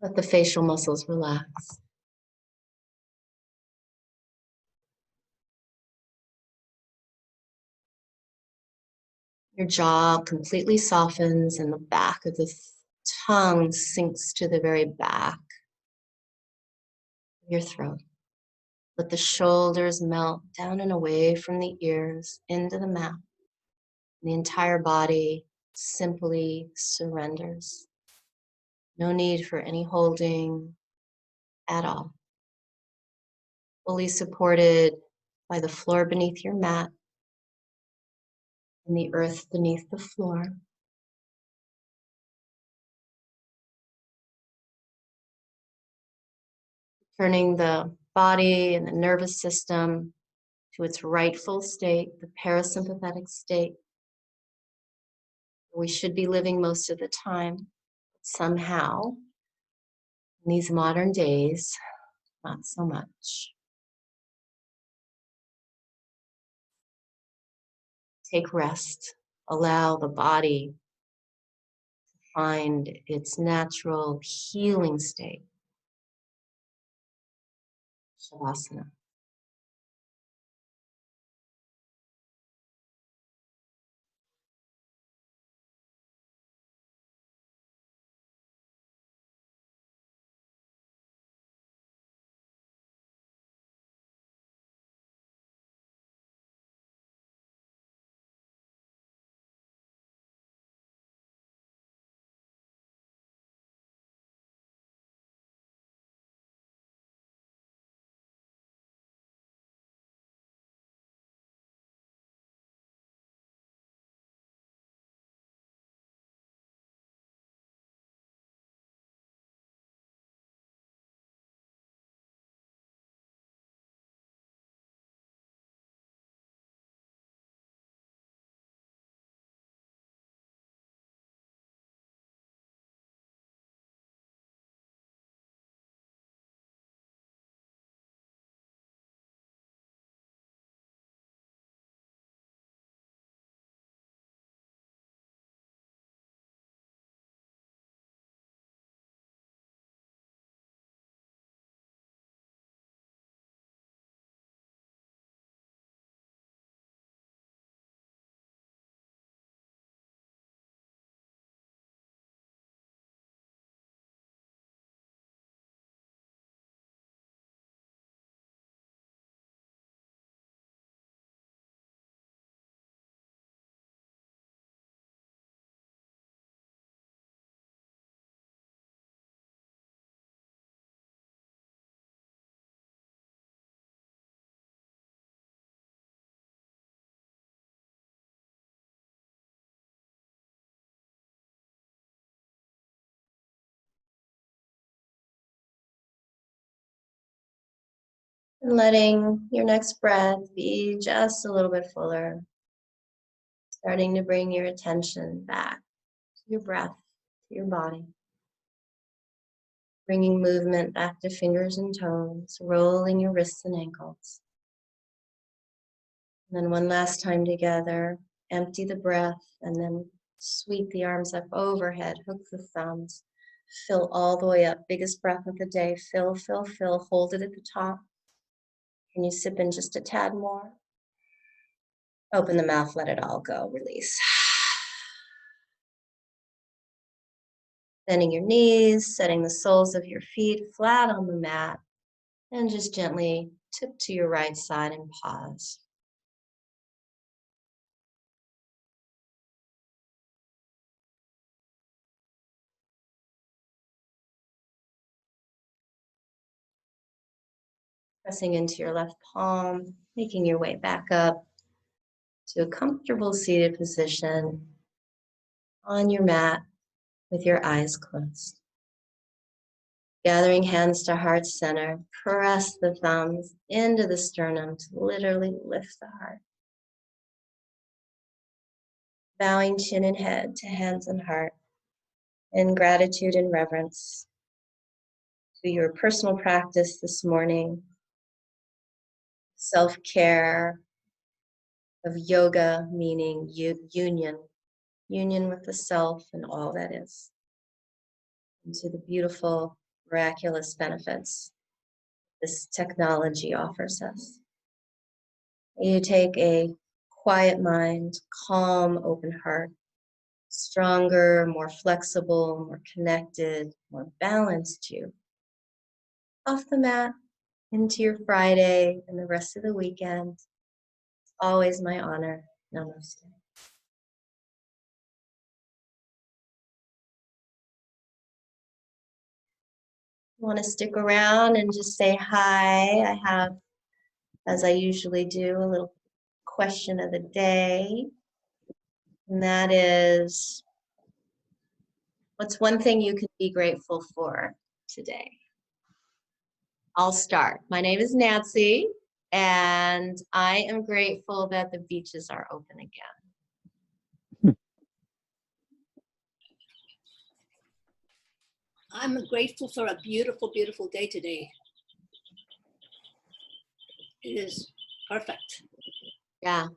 Let the facial muscles relax. Your jaw completely softens and the back of the tongue sinks to the very back of your throat. Let the shoulders melt down and away from the ears into the mat. The entire body simply surrenders. No need for any holding at all. fully supported by the floor beneath your mat and the earth beneath the floor. Turning the body and the nervous system to its rightful state, the parasympathetic state. We should be living most of the time. Somehow, in these modern days, not so much. Take rest. Allow the body to find its natural healing state. Shavasana. And letting your next breath be just a little bit fuller. Starting to bring your attention back to your breath, to your body. Bringing movement back to fingers and toes, rolling your wrists and ankles. And then one last time together, empty the breath and then sweep the arms up overhead, hook the thumbs, fill all the way up. Biggest breath of the day, fill, fill, fill, hold it at the top. Can you sip in just a tad more? Open the mouth, let it all go, release. Bending your knees, setting the soles of your feet flat on the mat, and just gently tip to your right side and pause. Pressing into your left palm, making your way back up to a comfortable seated position on your mat with your eyes closed. Gathering hands to heart center, press the thumbs into the sternum to literally lift the heart. Bowing chin and head to hands and heart in gratitude and reverence to your personal practice this morning, self-care of yoga, meaning union with the self and all that is, and to the beautiful, miraculous benefits this technology offers us. You take a quiet mind, calm, open heart, stronger, more flexible, more connected, more balanced you. Off the mat, into your Friday and the rest of the weekend. It's always my honor. Namaste. Want to stick around and just say hi. I have as I usually do, a little question of the day. And that is, what's one thing you can be grateful for today? I'll start. My name is Nancy, and I am grateful that the beaches are open again. I'm grateful for a beautiful, beautiful day today. It is perfect. Yeah.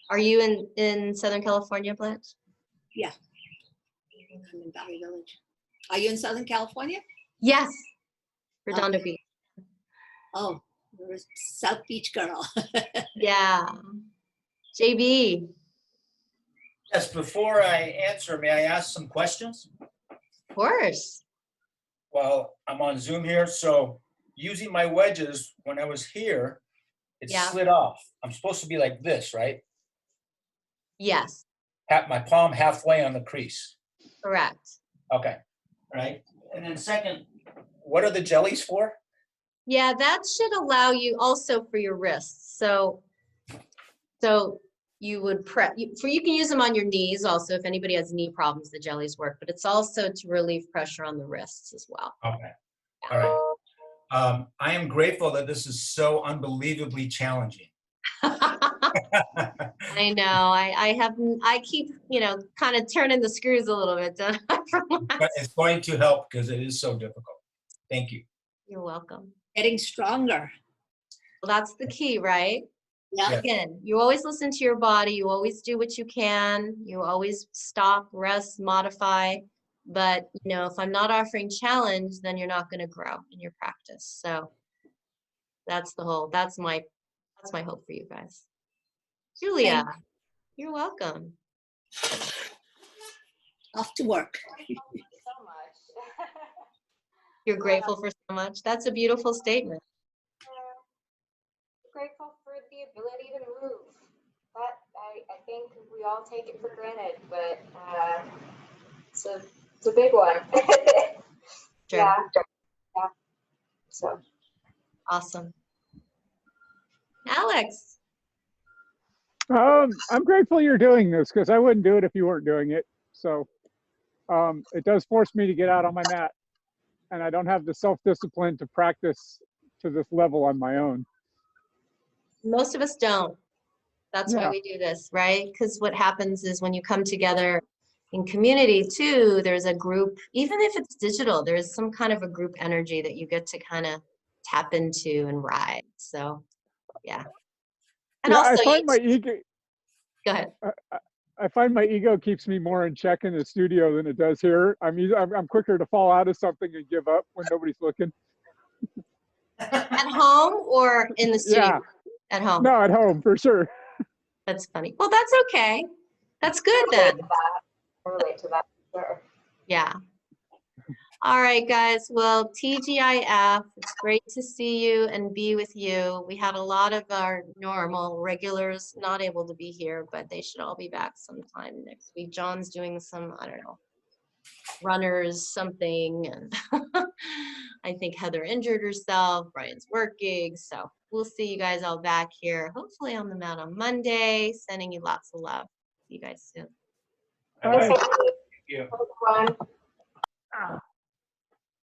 Are you in Southern California, Blanche? Yeah. I'm in Valley Village. Are you in Southern California? Yes. Redondo Okay. Beach. Oh, you're a South Beach girl. Yeah. JB. Yes, before I answer, may I ask some questions? Of course. Well, I'm on Zoom here, so using my wedges, when I was here, it Yeah. slid off. I'm supposed to be like this, right? Yes. My palm halfway on the crease. Correct. Okay, right. And then second, what are the jellies for? Yeah, that should allow you also for your wrists. So you would you can use them on your knees also. If anybody has knee problems, the jellies work, but it's also to relieve pressure on the wrists as well. Okay, all right. I am grateful that this is so unbelievably challenging. I know. I keep, kind of turning the screws a little bit. Don't I, from But last- it's going to help because it is so difficult. Thank you. You're welcome. Getting stronger. Well, that's the key, right? Yeah. Yeah. Again, you always listen to your body. You always do what you can. You always stop, rest, modify. But, if I'm not offering challenge, then you're not going to grow in your practice. So that's my hope for you guys. Julia, you're welcome. Off to work. Thank you so much. You're grateful for so much. That's a beautiful statement. Grateful for the ability to move. That I think we all take it for granted, but it's a big one. Sure. Yeah. So Awesome. Alex. I'm grateful you're doing this because I wouldn't do it if you weren't doing it. So it does force me to get out on my mat, and I don't have the self-discipline to practice to this level on my own. Most of us don't. That's why Yeah. we do this, right? Because what happens is when you come together in community too, there's a group, even if it's digital, there's some kind of a group energy that you get to kind of tap into and ride. So, yeah. And Yeah, also, I find my ego. go ahead. I find my ego keeps me more in check in the studio than it does here. I'm quicker to fall out of something and give up when nobody's looking. At home or in the studio? Yeah. At home. No, at home for sure. That's funny. Well, that's okay. That's good then. I relate to that. Sure. Yeah. All right, guys. Well, TGIF, it's great to see you and be with you. We had a lot of our normal regulars not able to be here, but they should all be back sometime next week. John's doing some, I don't know, runners something. And I think Heather injured herself. Brian's working. So we'll see you guys all back here, hopefully on the mat on Monday. Sending you lots of love. See you guys soon. All right. Thank you. Everyone.